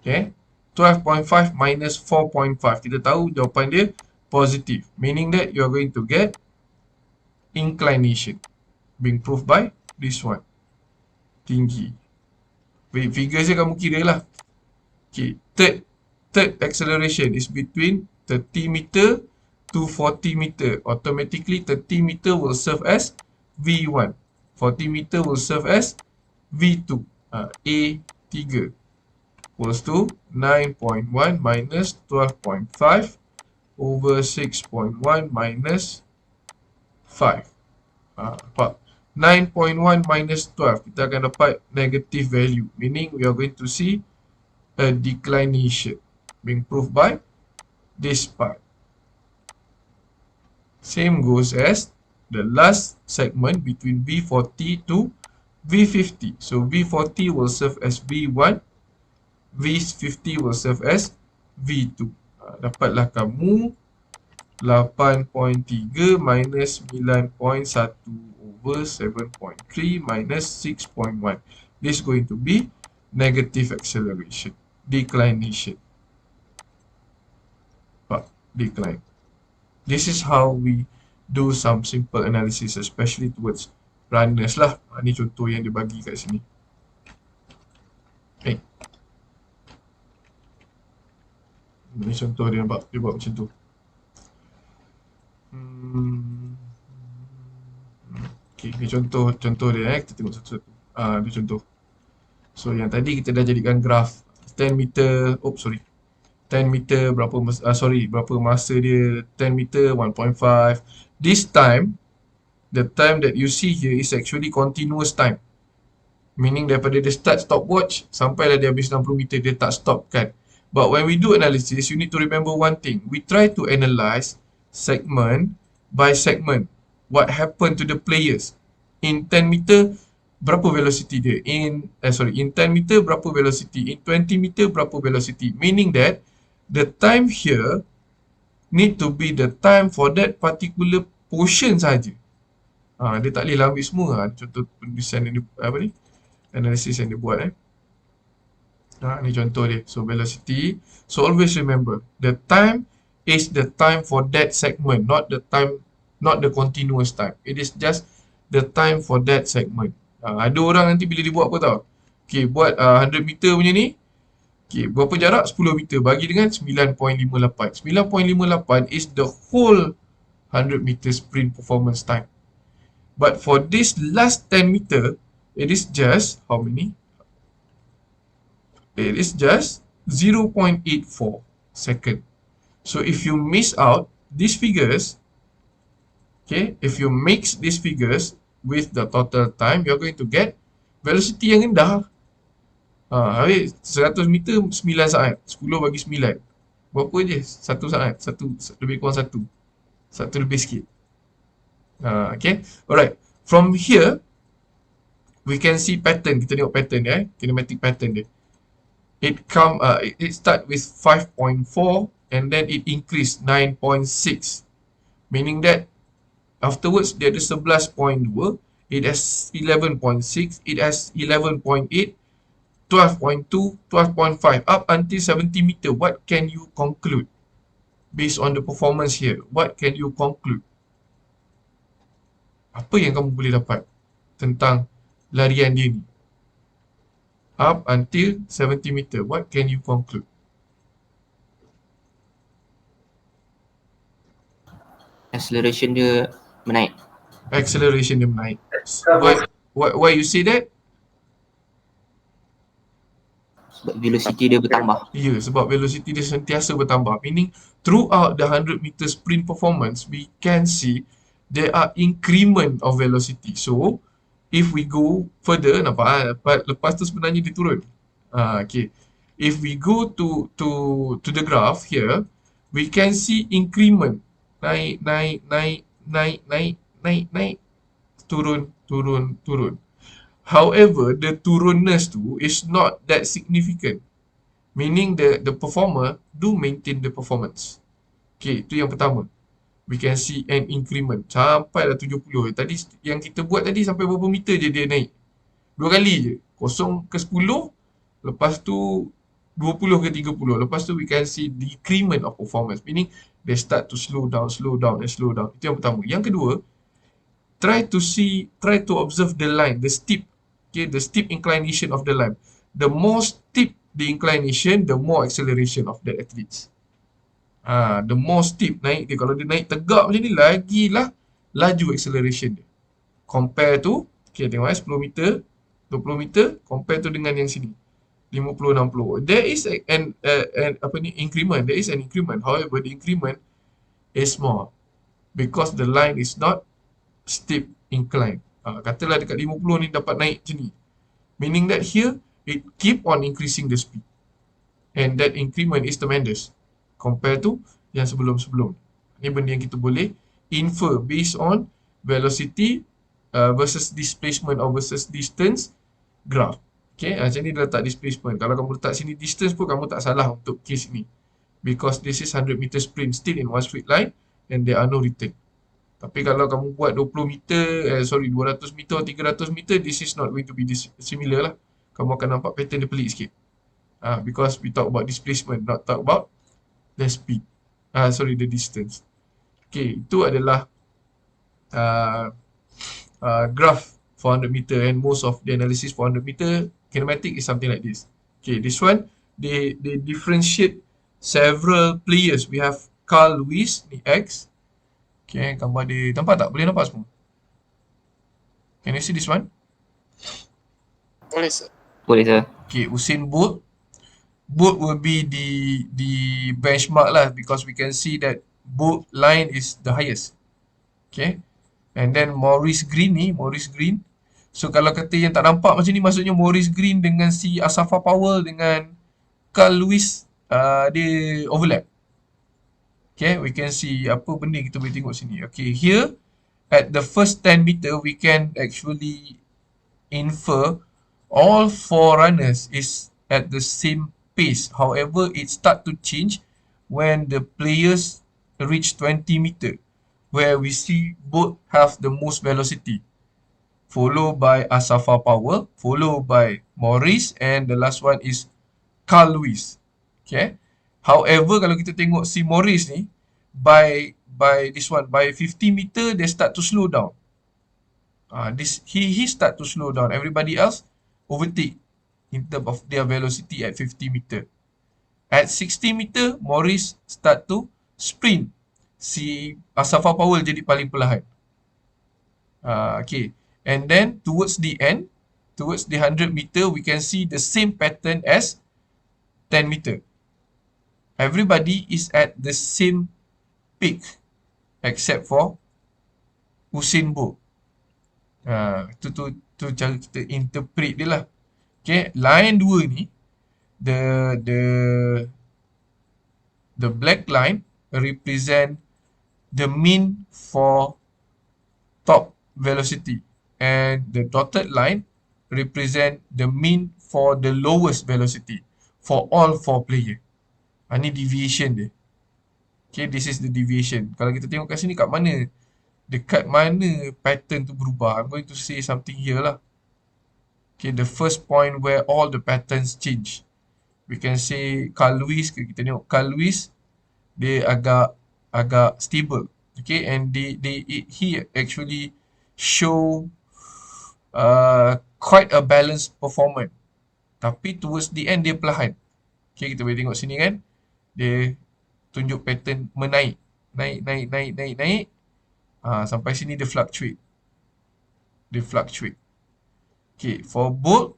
Okay. 12.5 minus 4.5. Kita tahu jawapan dia positive. Meaning that you are going to get inclination. Being proved by this one. Tinggi. Figures dia kamu kira lah. Okay. Third acceleration is between 30 meter to 40 meter. Automatically 30 meter will serve as V1. 40 meter will serve as V2. A3 equals to 9.1 minus 12.5 over 6.1 minus 5. Nampak? 9.1 minus 12. Kita akan dapat negative value. Meaning we are going to see a declination being proved by this part. Same goes as the last segment between V40 to V50. So V40 will serve as V1, V50 will serve as V2. Dapatlah kamu 8.3 minus 9.1 over 7.3 minus 6.1. This is going to be negative acceleration, declination. Decline. This is how we do some simple analysis, especially towards runners lah. Ini contoh yang dia bagi kat sini. Okay. Ini contoh dia nampak, dia buat macam tu. Okay, ni contoh dia kita tengok satu-satu. Dia contoh. So yang tadi kita dah jadikan graf 10 meter, 10 meter berapa masa dia, 10 meter 1.5. This time, the time that you see here is actually continuous time. Meaning daripada dia start stopwatch sampailah dia habis 60 meter, dia tak stop kan. But when we do analysis, you need to remember one thing. We try to analyze segment by segment. What happened to the players. In 10 meter, berapa velocity dia? In 10 meter, berapa velocity? In 20 meter, berapa velocity? Meaning that the time here need to be the time for that particular portion saja. Dia tak boleh ambil semua. Contoh penulisan yang dia, analysis yang dia buat. Ni contoh dia. So velocity. So always remember, the time is the time for that segment, not the continuous time. It is just the time for that segment. Ada orang nanti bila dia buat apa tau? Okay, buat 100 meter punya ni. Okay, berapa jarak? 10 meter. Bagi dengan 9.58. 9.58 is the whole 100 meter sprint performance time. But for this last 10 meter, it is just how many? It is just 0.84 second. So if you miss out these figures, okay, if you mix these figures with the total time, you're going to get velocity yang rendah. Habis 100 meter 9 saat. 10 bagi 9. Berapa je? 1 saat. 1 lebih kurang 1. 1 lebih sikit. Okay. Alright. From here, we can see pattern. Kita tengok pattern dia. Kinematic pattern dia. It start with 5.4 and then it increase 9.6. Meaning that afterwards dia ada 11.2. It has 11.6. It has 11.8. 12.2, 12.5, up until 70 meter. What can you conclude based on the performance here? What can you conclude? Apa yang kamu boleh dapat tentang larian dia ni? Up until 70 meter. What can you conclude? Acceleration dia menaik. Acceleration dia menaik. Why you say that? Sebab velocity dia bertambah. Ya, sebab velocity dia sentiasa bertambah. Meaning, throughout the 100 meter sprint performance, we can see there are increment of velocity. So, if we go further, nampak lepas tu sebenarnya dia turun. Okay. If we go to the graph here, we can see increment. Naik. Turun. However, the turunness tu is not that significant. Meaning the performer do maintain the performance. Okay, itu yang pertama. We can see an increment. Sampai dah 70. Tadi yang kita buat tadi sampai berapa meter je dia naik? 2 kali je. 0 ke 10. Lepas tu 20 ke 30. Lepas tu we can see decrement of performance, meaning they start to slow down and slow down. Itu yang pertama. Yang kedua, try to observe the line, the steep, okay, the steep inclination of the line. The more steep the inclination, the more acceleration of the athletes. The more steep naik dia, kalau dia naik tegak macam ni, lagilah laju acceleration dia. Compare to, okay, tengok 10 meter, 20 meter, compare tu dengan yang sini. 50, 60. There is an increment. There is an increment. However, the increment is small because the line is not steep incline. Katalah dekat 50 ni dapat naik macam ni. Meaning that here, it keep on increasing the speed. And that increment is tremendous compared to yang sebelum-sebelum. Ini benda yang kita boleh infer based on velocity versus displacement or versus distance graph. Okay, macam ni dia letak displacement. Kalau kamu letak sini distance pun kamu tak salah untuk case ni. Because this is 100 meter sprint still in one straight line and there are no return. Tapi kalau kamu buat 20 meter, 200 meter, 300 meter, this is not going to be similar lah. Kamu akan nampak pattern dia pelik sikit. Because we talk about displacement, not talk about the speed. The distance. Okay, itu adalah graph 400 meter, and most of the analysis 400 meter kinematic is something like this. Okay, this one, they differentiate several players. We have Carl Lewis, ni X. Okay, gambar dia, nampak tak? Boleh nampak semua? Can you see this one? Boleh sir. Boleh sir. Okay, Usain Bolt. Bolt will be the benchmark lah, because we can see that Bolt line is the highest. Okay. And then Maurice Green. So kalau kata yang tak nampak macam ni, maksudnya Maurice Green dengan si Asafa Powell dengan Carl Lewis, dia overlap. Okay, we can see apa benda kita boleh tengok sini. Okay, here at the first 10 meter, we can actually infer all 4 runners is at the same pace. However, it start to change when the players reach 20 meter, where we see both have the most velocity, followed by Asafa Powell, followed by Maurice, and the last one is Carl Lewis. Okay. However, kalau kita tengok si Maurice ni, by 50 meter, they start to slow down. He start to slow down. Everybody else overtake in terms of their velocity at 50 meter. At 60 meter, Maurice start to sprint. Si Asafa Powell jadi paling perlahan. Okay. And then towards the end, towards the 100 meter, we can see the same pattern as 10 meter. Everybody is at the same peak except for Usain Bolt. Tu cara kita interpret dia lah. Okay, line 2 ni, the black line represent the mean for top velocity, and the dotted line represent the mean for the lowest velocity for all 4 player. Ni deviation dia. Okay, this is the deviation. Kalau kita tengok kat sini, kat mana, dekat mana pattern tu berubah. I'm going to say something here lah. Okay, the first point where all the patterns change. We can say Carl Lewis, kita tengok Carl Lewis, dia agak stable. Okay, and he actually show quite a balanced performance. Tapi towards the end dia perlahan. Okay, kita boleh tengok sini kan, dia tunjuk pattern menaik, naik. Sampai sini dia fluctuate. Okay, for Bolt,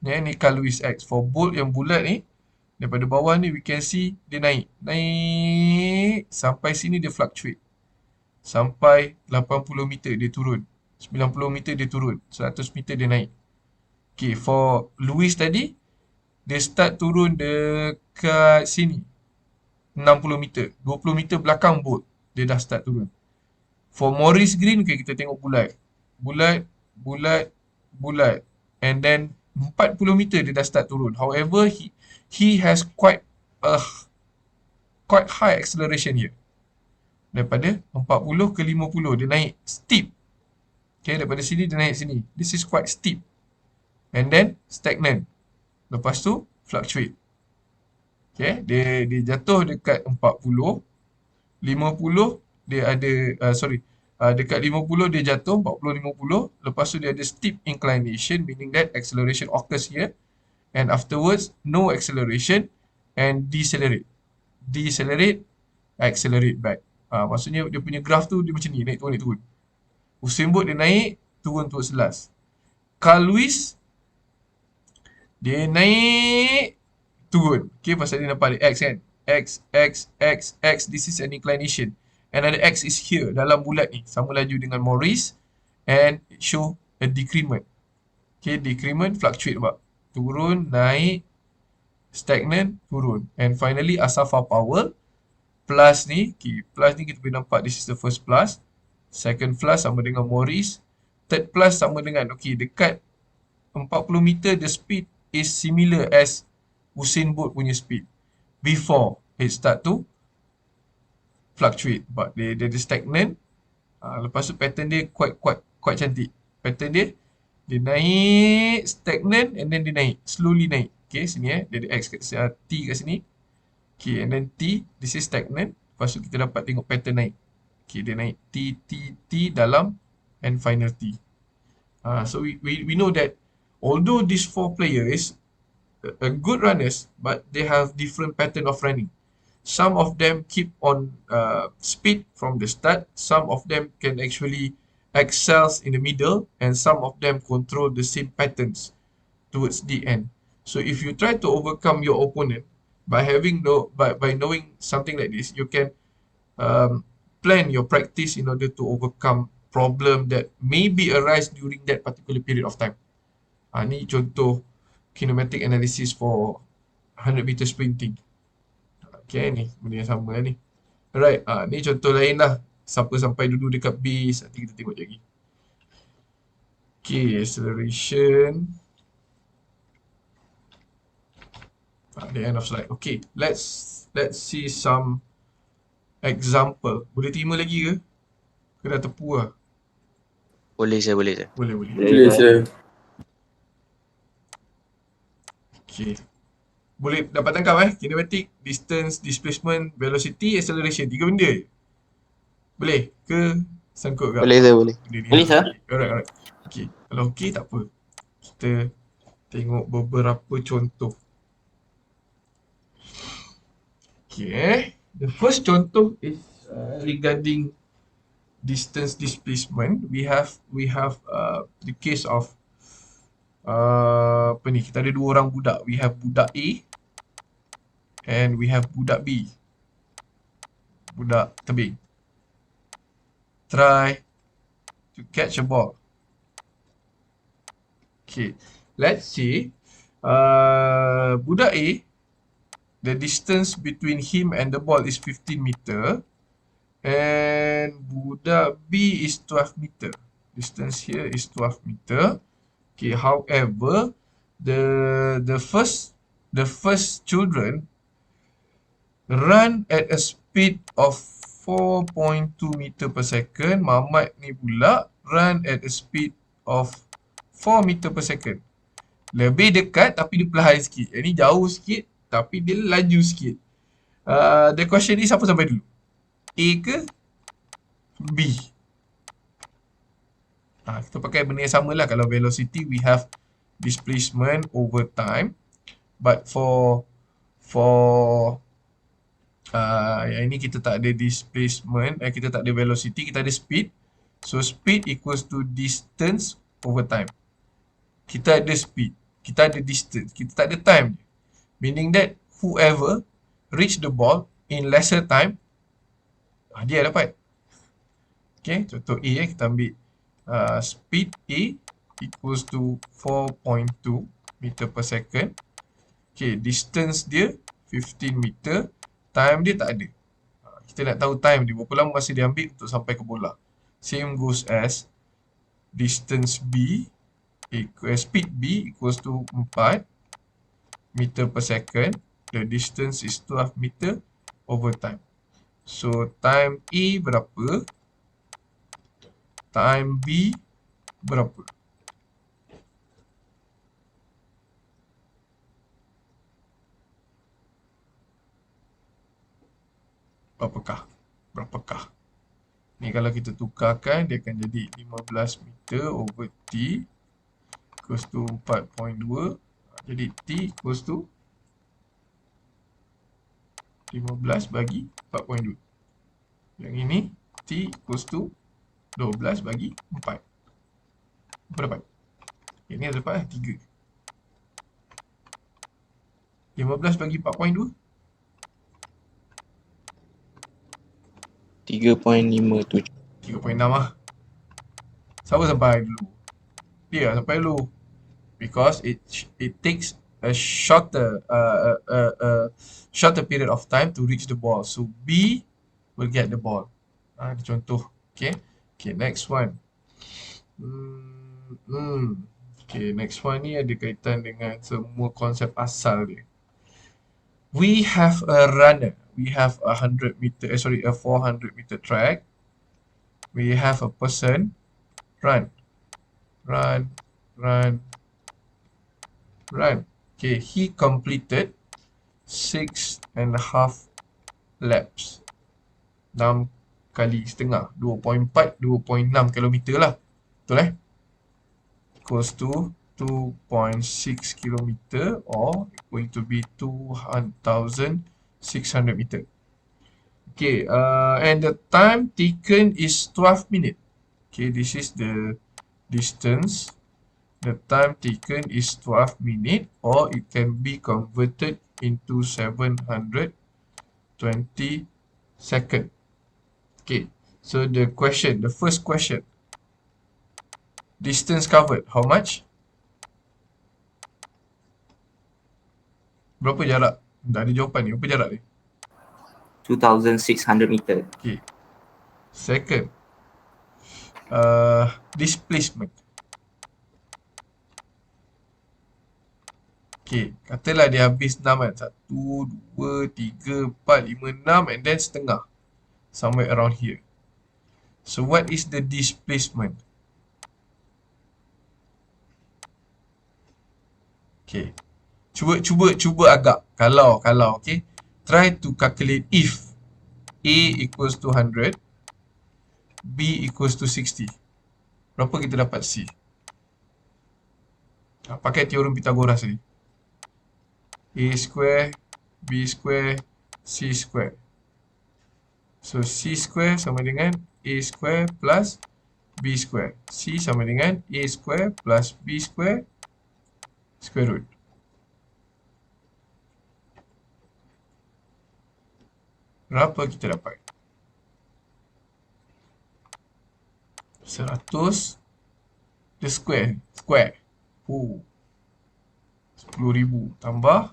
ni Carl Lewis X. For Bolt yang bulat ni, daripada bawah ni we can see dia naik. Sampai sini dia fluctuate. Sampai 80 meter dia turun. 90 meter dia turun. 100 meter dia naik. Okay, for Lewis tadi, dia start turun dekat sini. 60 meter. 20 meter belakang Bolt, dia dah start turun. For Maurice Green, okay, kita tengok bulat. And then 40 meter dia dah start turun. However, he has quite high acceleration here. Daripada 40 ke 50 dia naik steep. Okay, daripada sini dia naik sini. This is quite steep. And then stagnant. Lepas tu fluctuate. Okay, dia jatuh dekat 40, 50 dia ada dekat 50 dia jatuh 40 50, lepas tu dia ada steep inclination, meaning that acceleration occurs here, and afterwards no acceleration and decelerate, accelerate back. Maksudnya dia punya graph tu dia macam ni, naik turun. Usain Bolt dia naik, turun towards last. Carl Lewis dia naik, turun. Okay, pasal dia nampak ada X kan. X. This is an inclination. Another X is here, dalam bulat ni. Sama laju dengan Morris. And it show a decrement. Okay, decrement fluctuate apa? Turun, naik, stagnant, turun. And finally, Asafa Powell. Plus ni, okay, plus ni kita boleh nampak this is the first plus. Second plus sama dengan Morris. Third plus sama dengan, okay, dekat 40 meter, the speed is similar as Usain Bolt punya speed before it start to fluctuate, but dia stagnant. Lepas tu pattern dia quite cantik. Pattern dia naik stagnant and then dia naik, slowly naik. Okay, sini dia ada X kat T kat sini. Okay, and then T, this is stagnant. Lepas tu kita dapat tengok pattern naik. Okay, dia naik T dalam and final T. So we know that although these four players are good runners, but they have different pattern of running. Some of them keep on speed from the start. Some of them can actually excels in the middle, and some of them control the same patterns towards the end. So if you try to overcome your opponent by knowing something like this, you can plan your practice in order to overcome problem that maybe arise during that particular period of time. Ni contoh kinematic analysis for 100 meter sprinting. Okay, ni benda yang sama ni. Alright, ni contoh lain lah. Siapa sampai dulu dekat base, nanti kita tengok lagi. Okay, acceleration. The end of slide. Okay, let's see some example. Boleh terima lagi ke? Ke dah tepu lah? Boleh saya. Boleh. Boleh sir. Okay. Boleh dapat tangkap kinematic, distance, displacement, velocity, acceleration. 3 benda je. Boleh ke? Sangkut tak? Boleh saya, boleh. Boleh, sir. Alright. Okay. Kalau okay tak apa. Kita tengok beberapa contoh. Okay. The first contoh is regarding distance displacement. We have the case of apa ni, kita ada dua orang budak. We have budak A and we have budak B. Budak tebing. Try to catch a ball. Okay, let's say budak A, the distance between him and the ball is 15 meter, and budak B is 12 meter. Distance here is 12 meter. Okay, however, the first children run at a speed of 4.2 meter per second. Mamat ni pula run at a speed of 4 meter per second. Lebih dekat tapi dia perlahan sikit. Yang ni jauh sikit tapi dia laju sikit. The question ni siapa sampai dulu? A ke B? Kita pakai benda yang sama lah. Kalau velocity, we have displacement over time. But for yang ini kita tak ada displacement, kita tak ada velocity, kita ada speed. So speed equals to distance over time. Kita ada speed, kita ada distance, kita tak ada time. Meaning that whoever reach the ball in lesser time, dia dapat. Okay, contoh A kita ambil speed A equals to 4.2 meter per second. Okay, distance dia 15 meter, time dia tak ada. Kita nak tahu time dia, berapa lama masa dia ambil untuk sampai ke bola. Same goes as distance B, speed B equals to 4 meter per second. The distance is 12 meter over time. So time A berapa? Time B berapa? Berapakah? Ni kalau kita tukarkan, dia akan jadi 15 meter over T equals to 4.2. Jadi T equals to 15 bagi 4.2. Yang ini T equals to 12 bagi 4. Apa dapat? Ini ada dapat 3. 15 bagi 4.2. 3.57. 3.6 lah. Siapa sampai dulu? Dia sampai dulu. Because it takes a shorter shorter period of time to reach the ball. So B will get the ball. Ini contoh. Okay. Okay, next one. Okay, next one ni ada kaitan dengan semua konsep asal dia. We have a runner. We have a 400 meter track. We have a person run. Okay, he completed 6.5 laps. 6 kali setengah. 2.4, 2.6 kilometer lah. Betul Equals to 2.6 kilometer or going to be 2,600 meter. Okay, and the time taken is 12 minutes. Okay, this is the distance. The time taken is 12 minutes or it can be converted into 720 seconds. Okay, so the first question. Distance covered, how much? Berapa jarak? Tak ada jawapan ni, berapa jarak ni? 2,600 meter. Okay. Second, displacement. Okay, katalah dia habis 6 kan. 1, 2, 3, 4, 5, 6 and then setengah. Somewhere around here. So what is the displacement? Okay. Cuba agak. Kalau okay. Try to calculate if A equals to 100, B equals to 60. Berapa kita dapat C? Pakai teorem Pythagoras ni. A square, B square, C square. So C square sama dengan A square plus B square. C sama dengan A square plus B square square root. Berapa kita dapat? 100 the square. 10,000 tambah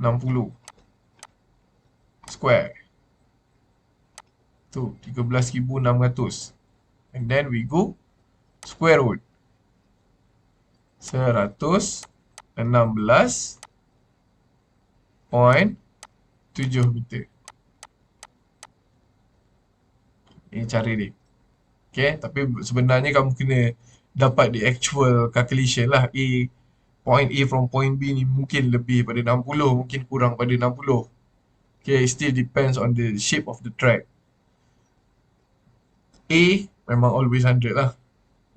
60 square. Tu 13,600. And then we go square root. 116.7 meter. Ini cara dia. Okay, tapi sebenarnya kamu kena dapat the actual calculation lah. Point A from point B ni mungkin lebih pada 60, mungkin kurang pada 60. Okay, it still depends on the shape of the track. A memang always 100 lah.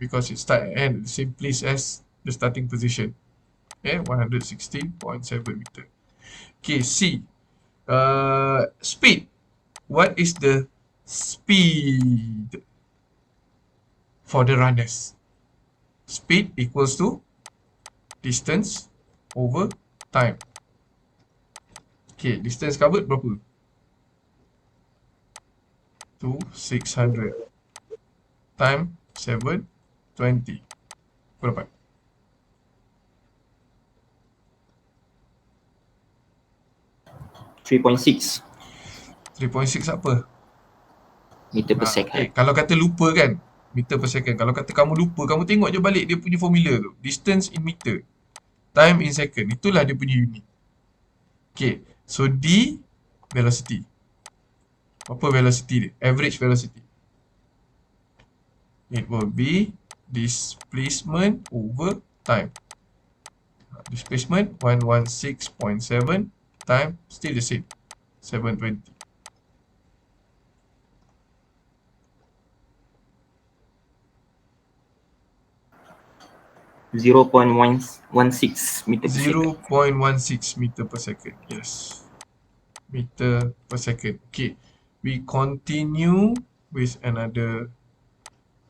Because it start and end at the same place as the starting position. Okay, 116.7 meter. Okay, C. Speed. What is the speed for the runners? Speed equals to distance over time. Okay, distance covered berapa? 2,600 time 720. Apa dapat? 3.6 3.6 apa? meter per second. Kalau kata lupa kan, meter per second. Kalau kata kamu lupa, kamu tengok je balik dia punya formula tu. Distance in meter, time in second. Itulah dia punya unit. Okay, so D velocity. Apa velocity dia? Average velocity. It will be displacement over time. Displacement 116.7 time still the same, 720. 0.116 meter per second. 0.16 meter per second. Yes. Meter per second. Okay. We continue with another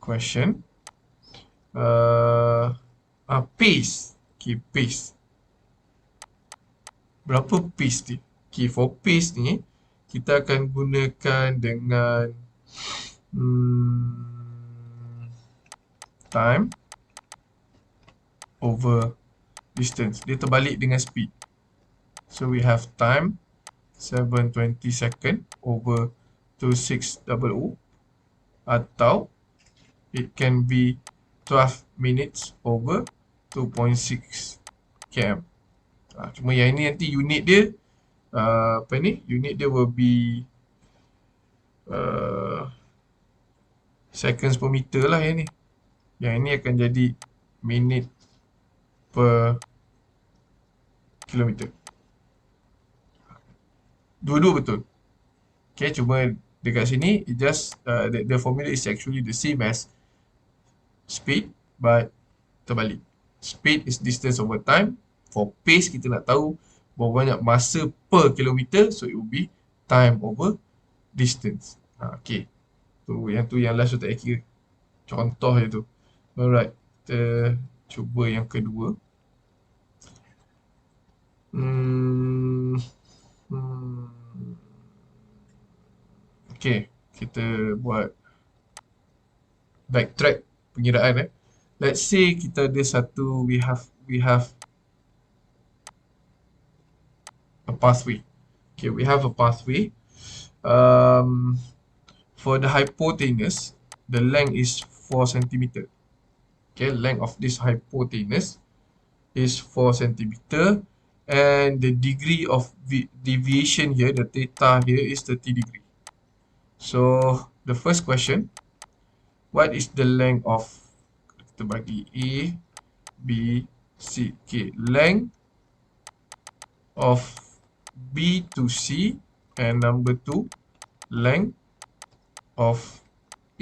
question. Pace. Okay, pace. Berapa pace ni? Okay, for pace ni, kita akan gunakan dengan time over distance. Dia terbalik dengan speed. So we have time 720 second over 2600, atau it can be 12 minutes over 2.6 km. Cuma yang ini nanti unit dia unit dia will be seconds per meter lah yang ni. Yang ini akan jadi minit per kilometer. Dua-dua betul. Okay, cuma dekat sini it just the formula is actually the same as speed but terbalik. Speed is distance over time. For pace kita nak tahu berapa banyak masa per kilometer, so it will be time over distance. Okay. Tu yang last tu tak kira. Contoh je tu. Alright. Kita cuba yang kedua. Okay. Kita buat backtrack pengiraan. Let's say kita ada satu, we have a pathway. Okay, we have a pathway. For the hypotenuse, the length is 4 cm. Okay, length of this hypotenuse is 4 cm, and the degree of deviation here, the theta here, is 30 degree. So the first question, what is the length of, kita bagi A, B, C. Okay, length of B to C, and number 2, length of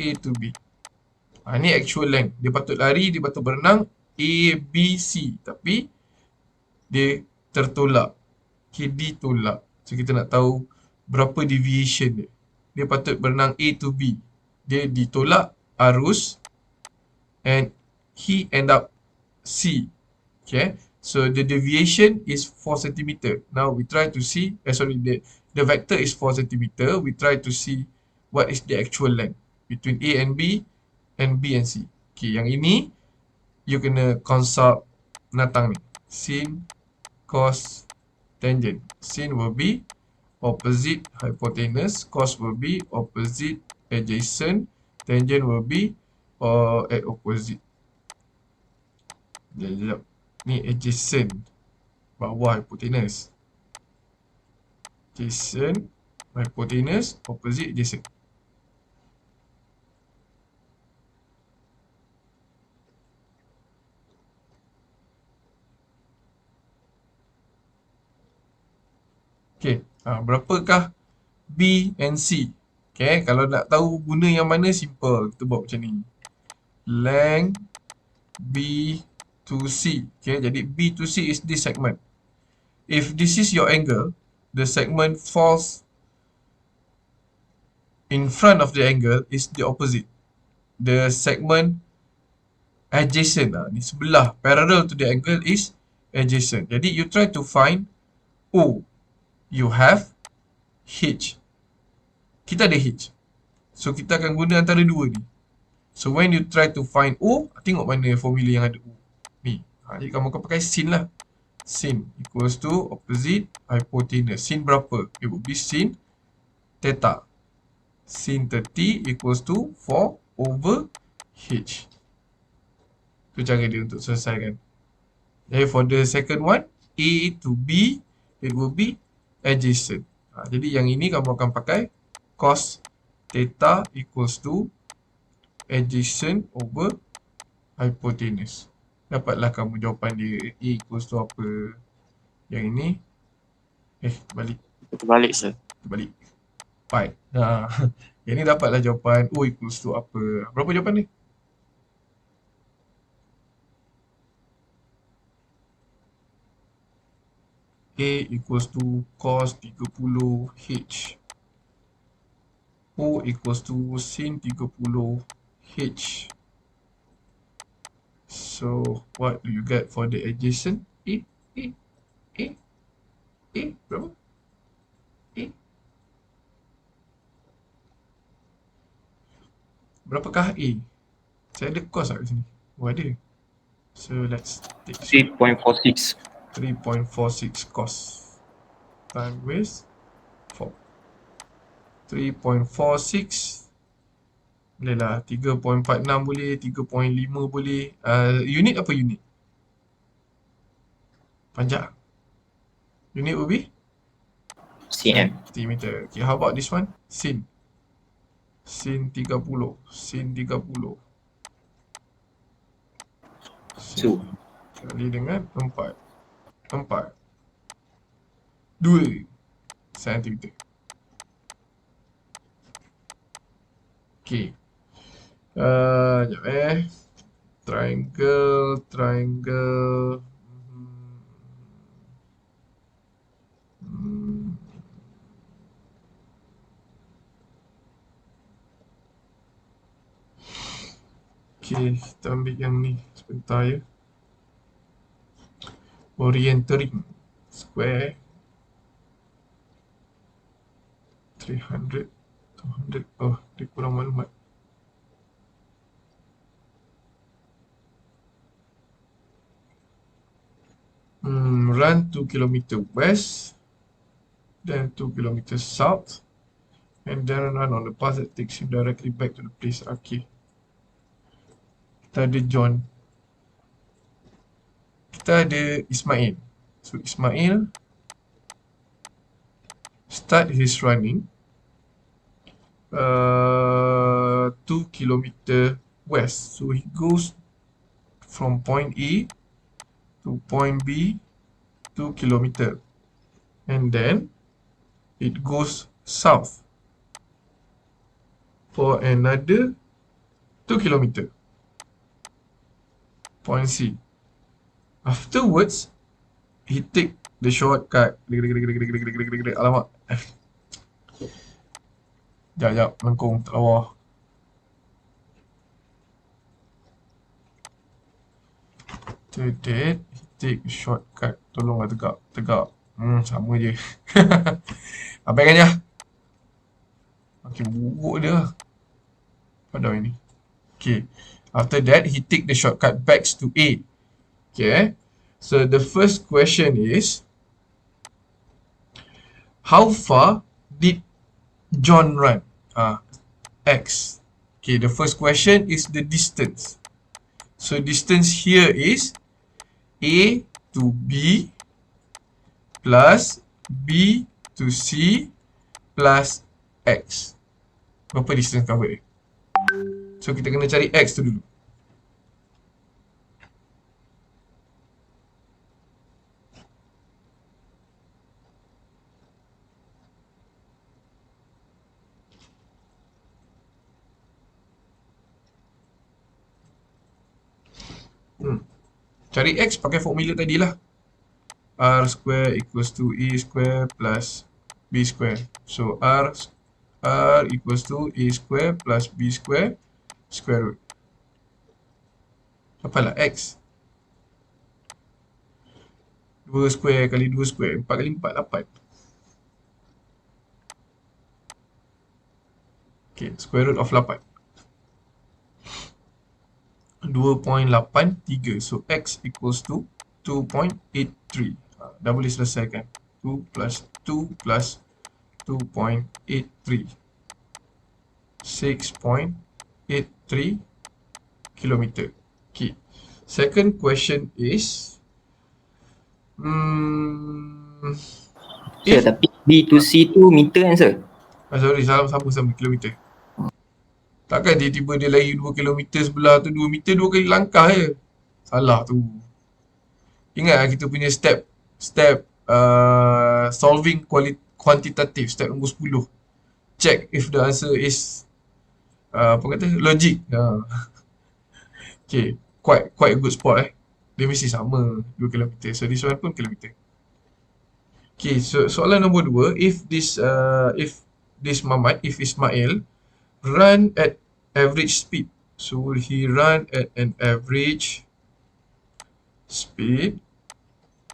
A to B. Ni actual length. Dia patut lari, dia patut berenang A, B, C. Tapi dia tertolak. Okay, ditolak. So kita nak tahu berapa deviation dia. Dia patut berenang A to B. Dia ditolak arus and he end up C. Okay. So the deviation is 4 cm. Now we try to see, the vector is 4 cm. We try to see what is the actual length between A and B and C. Okay, yang ini you kena consult penatang ni. Sin, cos, tangent. Sin will be opposite hypotenuse, cos will be opposite adjacent, tangent will be at opposite. Sekejap. Ni adjacent, bawah hypotenuse. Adjacent, hypotenuse, opposite, adjacent. Okay, berapakah B and C? Okay, kalau nak tahu guna yang mana, simple. Kita buat macam ni. Length B to C. Okay, jadi B to C is this segment. If this is your angle, the segment falls in front of the angle is the opposite. The segment adjacent, ni sebelah, parallel to the angle is adjacent. Jadi you try to find O. You have H. Kita ada H. So kita akan guna antara dua ni. So when you try to find O, tengok mana formula yang ada O. Ni. Jadi kamu akan pakai sin lah. Sin equals to opposite hypotenuse. Sin berapa? It will be sin theta. Sin 30 equals to 4 over H. Itu cara dia untuk selesaikan. Jadi for the second one, A to B, it will be adjacent. Jadi yang ini kamu akan pakai cos theta equals to adjacent over hypotenuse. Dapatlah kamu jawapan dia. A equals to apa? Yang ini terbalik. Terbalik, sir. Terbalik. Pi. Yang ini dapatlah jawapan O equals to apa? Berapa jawapan ni? A equals to cos 30 H. O equals to sin 30 H. So what do you get for the adjacent? Berapa? Berapakah A? Saya ada cos tak kat sini? Oh, ada. So let's take 3.46. 3.46 cos time with 4. 3.46 boleh lah, 3.46 boleh, 3.5 boleh. Unit apa unit? Panjang. Unit will be? cm. Centimeter. Okay, how about this one? Sin. Sin 30. Sin 30. So, Kali dengan 4. 4. 2 cm. Okay. Sekejap Triangle. Okay, kita ambil yang ni sebentar ya. Orientering square 300 200. Oh, dia kurang maklumat. Run 2 km west, then 2 km south, and then run on the path that takes you directly back to the place. Okay. Kita ada John. Kita ada Ismail. So Ismail start his running 2 km west. So he goes from point A to point B 2 km, and then it goes south for another 2 km, point C. Afterwards, he take the shortcut. Alamak. Jap, melengkung, tak lawa. After that, he take shortcut. Tolonglah tegak. Sama je. Abaikan je. Makin buruk dia. Padahal ini. Okay. After that, he take the shortcut back to A. Okay. So the first question is, how far did John run? X. Okay, the first question is the distance. So distance here is A to B plus B to C plus X. Berapa distance covered dia? So kita kena cari X tu dulu. Cari X pakai formula tadi lah. R square equals to A square plus B square. So R equals to A square plus B square square root. Apalah X. 2 square kali 2 square, 4 kali 4, 8. Okay, square root of 8. 2.83. So X equals to 2.83. Dah boleh selesaikan. 2 plus 2 plus 2.83. 6.83 kilometer. Okay. Second question is, Sir, tapi B to C tu meter kan sir? sorry, sama kilometer. Takkan tiba-tiba dia lari 2 kilometer sebelah tu 2 meter 2 kali langkah je. Salah tu. Ingat lah kita punya step solving quantitative, step nombor 10. Check if the answer is logic. Okay, quite a good spot Dia mesti sama 2 kilometer. So this one pun kilometer. Okay, so soalan nombor 2, if this Mamat, if Ismail run at average speed. So will he run at an average speed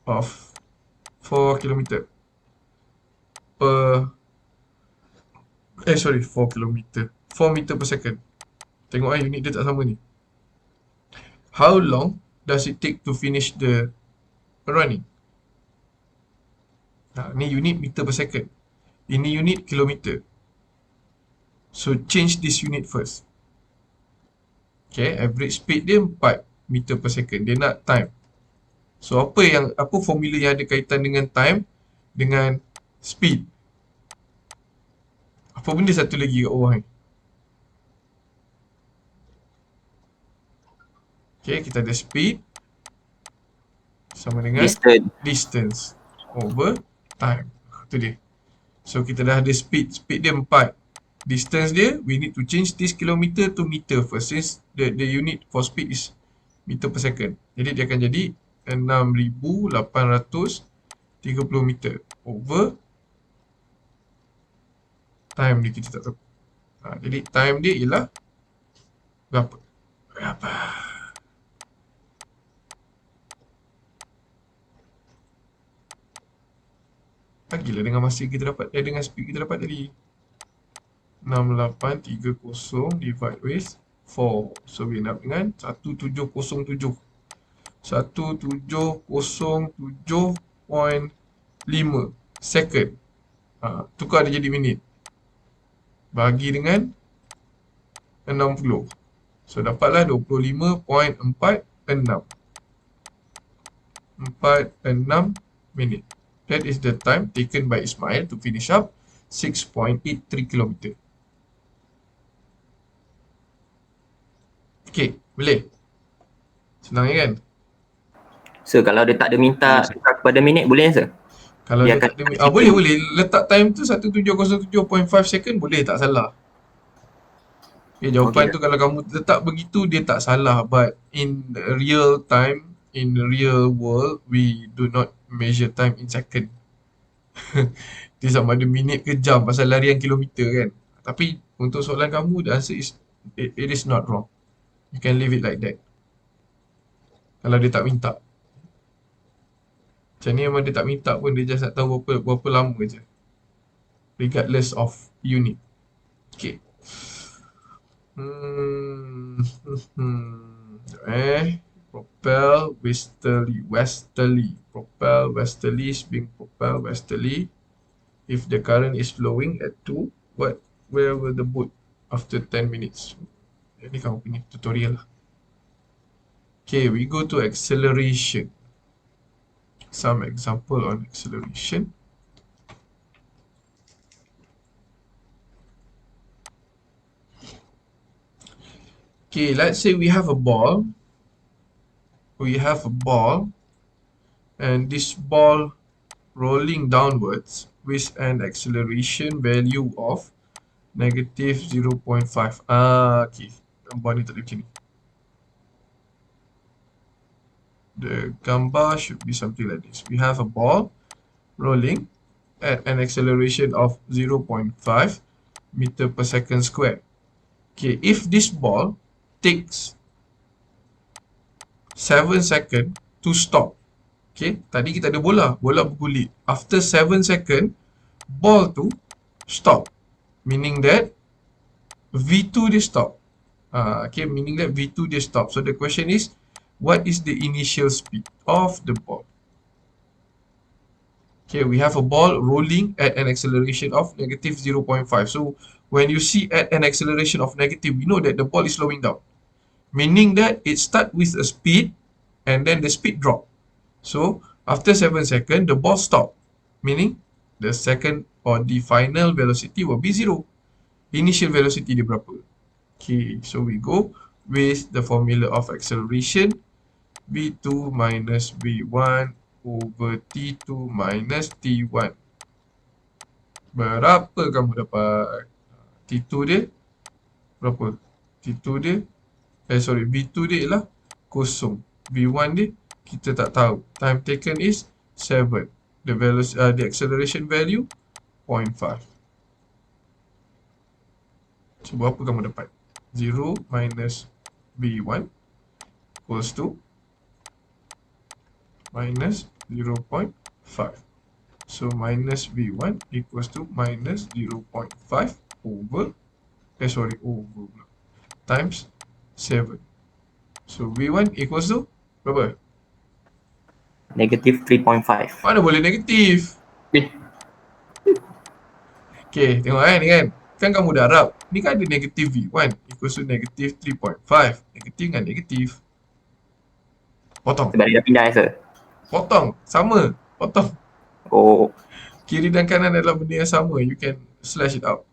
of 4 km per 4 km 4 meter per second. Tengok unit dia tak sama ni. How long does it take to finish the running? Ni unit meter per second. Ini unit kilometer. So change this unit first. Okay, average speed dia 4 meter per second. Dia nak time. So apa formula yang ada kaitan dengan time dengan speed? Apa benda satu lagi kat bawah ni? Okay, kita ada speed sama dengan distance over time. Itu dia. So kita dah ada speed dia 4. Distance dia, we need to change this kilometer to meter first, since the unit for speed is meter per second. Jadi dia akan jadi 6,830 meter over time dia kita tak tahu. Jadi time dia ialah berapa? Bagilah dengan masa kita dapat, dengan speed kita dapat tadi. 6830 divide with 4. So we end up dengan 1707. 1707.5 second. Tukar dia jadi minit. Bagi dengan 60. So dapatlah 25.46. 46 minit. That is the time taken by Ismail to finish up 6.83 km. Okay, boleh? Senang kan? So kalau dia tak ada minta tukar kepada minit, boleh sir? Kalau dia tak ada boleh. Letak time tu 1707.5 second, boleh, tak salah. Okay, jawapan tu kalau kamu letak begitu, dia tak salah. But in real time, in real world, we do not measure time in second. Dia sama ada minit ke jam pasal larian kilometer kan. Tapi untuk soalan kamu, the answer is it is not wrong. You can leave it like that. Kalau dia tak minta. Macam ni memang dia tak minta pun, dia just nak tahu berapa lama je. Regardless of unit. Okay. Propel westerly. Propel westerly is being propelled westerly. If the current is flowing at 2, where will the boat after 10 minutes? Ini kamu punya tutorial lah. Okay, we go to acceleration. Some example on acceleration. Okay, let's say we have a ball. And this ball rolling downwards with an acceleration value of negative 0.5. Okay. Gambar ni tak ada macam ni. The gambar should be something like this. We have a ball rolling at an acceleration of 0.5 meter per second square. Okay, if this ball takes 7 seconds to stop. Okay, tadi kita ada bola bergulir. After 7 seconds, ball tu stop. Meaning that V2 dia stop. Okay, meaning that V2 dia stop. So the question is, what is the initial speed of the ball? Okay, we have a ball rolling at an acceleration of negative 0.5. So when you see at an acceleration of negative, we know that the ball is slowing down. Meaning that it starts with a speed and then the speed drop. So after 7 seconds, the ball stop. Meaning the second or the final velocity will be 0. Initial velocity dia berapa? Okay, so we go with the formula of acceleration. V2 minus V1 over T2 minus T1. Berapa kamu dapat? T2 dia berapa? T2 dia V2 dia ialah 0. V1 dia kita tak tahu. Time taken is 7. the acceleration value 0.5. So berapa kamu dapat? 0 minus v1 equals to minus 0.5. So minus v1 equals to minus 0.5 over over times 7. So v1 equals to berapa? Negative 3.5. Mana boleh negatif? Okay, tengok ni kan. Kan kamu darab. Ni kan ada negatif v1 equals to negative 3.5. Negatif dengan negatif. Potong. Sebab dia dah pindah sir. Potong. Sama. Potong. Oh, Kiri dan kanan adalah benda yang sama. You can slash it out.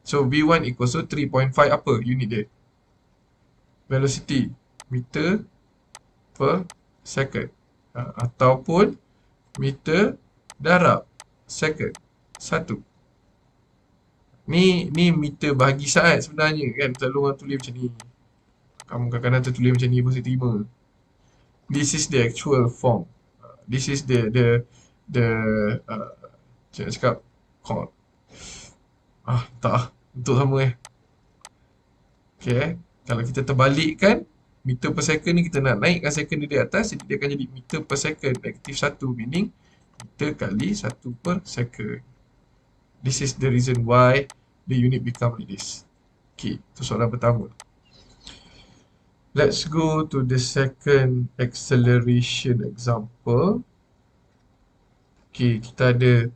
So v1 equals to 3.5 apa unit dia? Velocity. Meter per second. Ataupun meter darab second. 1. Ni meter bahagi saat sebenarnya kan. Selalu orang tulis macam ni. Kamu kadang-kadang tertulis macam ni pun saya terima. This is the actual form. This is the macam nak cakap tak untuk sama Okay, kalau kita terbalikkan meter per second ni kita nak naikkan second dia di atas, jadi dia akan jadi meter per second negatif 1, meaning meter kali 1 per second. This is the reason why the unit become like this. Okay, itu soalan pertama. Let's go to the second acceleration example. Okay, kita ada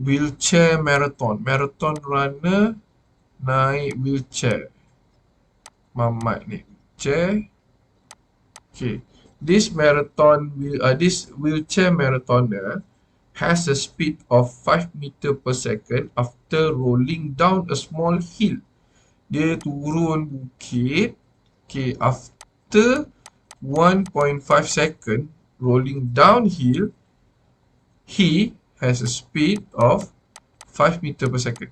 wheelchair marathon. Marathon runner naik wheelchair. Mamat naik wheelchair. Okay, this wheelchair marathoner has a speed of 5 meter per second after rolling down a small hill. Dia turun bukit. Okay, after 1.5 second rolling downhill, he has a speed of 5 meter per second.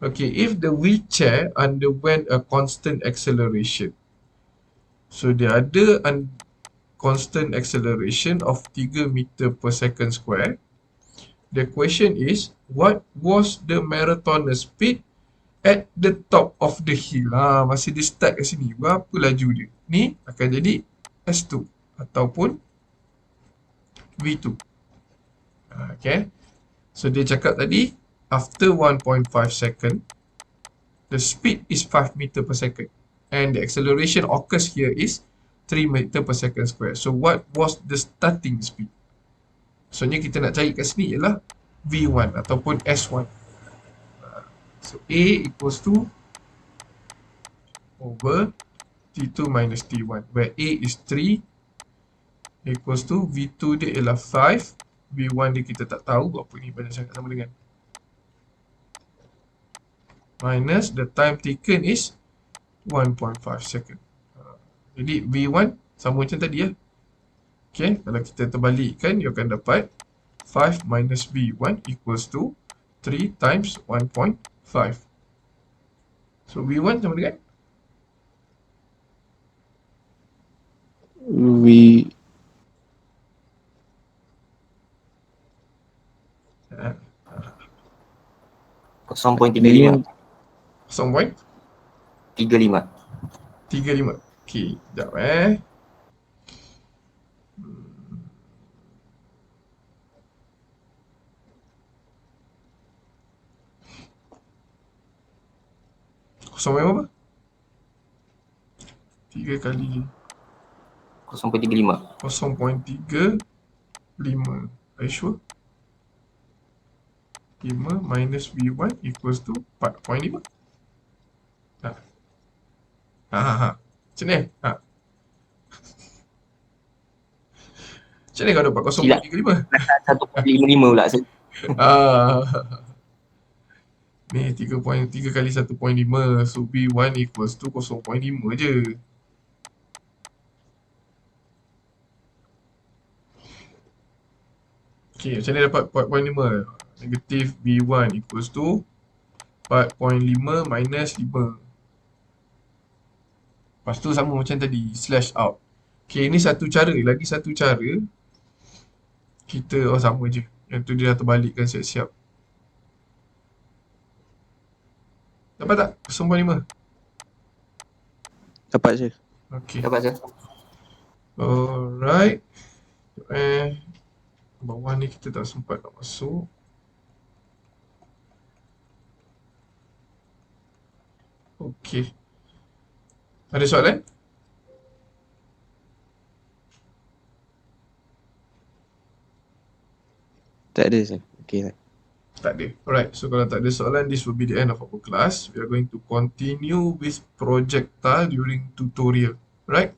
Okay, if the wheelchair underwent a constant acceleration. So dia ada constant acceleration of 3 meter per second square. The question is, what was the marathoner speed at the top of the hill? Masa dia start kat sini, berapa laju dia? Ni akan jadi S2 ataupun V2. Okay. So dia cakap tadi, after 1.5 second, the speed is 5 meter per second. And the acceleration occurs here is 3 meter per second square. So what was the starting speed? So ni kita nak cari kat sini ialah V1 ataupun S1. So A equals to over T2 minus T1, where A is 3 equals to V2 dia ialah 5, V1 dia kita tak tahu berapa ni, banyak sangat sama dengan minus the time taken is 1.5 second. Jadi V1 sama macam tadi ya. Okay, kalau kita terbalikkan, you akan dapat 5 minus V1 equals to 3 times 1.5. So V1 sama dengan V 0.35. 0.35. 35. Okay, sekejap Kosong berapa? 3 kali 0.35. 0.35. Are you sure? 5 minus V1 equals to 4.5. Macam ni? Macam ni kau dapat 0.35? 1.55 pula. Ni 3.3 kali 1.5. So V1 equals to 0.5 je. Okay, macam ni dapat 4.5. Negatif V1 equals to 4.5 minus 5. Lepas tu sama macam tadi, slash out. Okay, ni satu cara. Lagi satu cara. Kita sama je. Yang tu dia dah terbalikkan siap-siap. Dapat tak? 0.5. Dapat je. Okay. Dapat je. Alright. Bawah ni kita tak sempat nak masuk. Okay. Ada soalan? Tak ada je. Okay. Tak ada. Alright, so kalau tak ada soalan, this will be the end of our class. We are going to continue with projectile during tutorial. Right?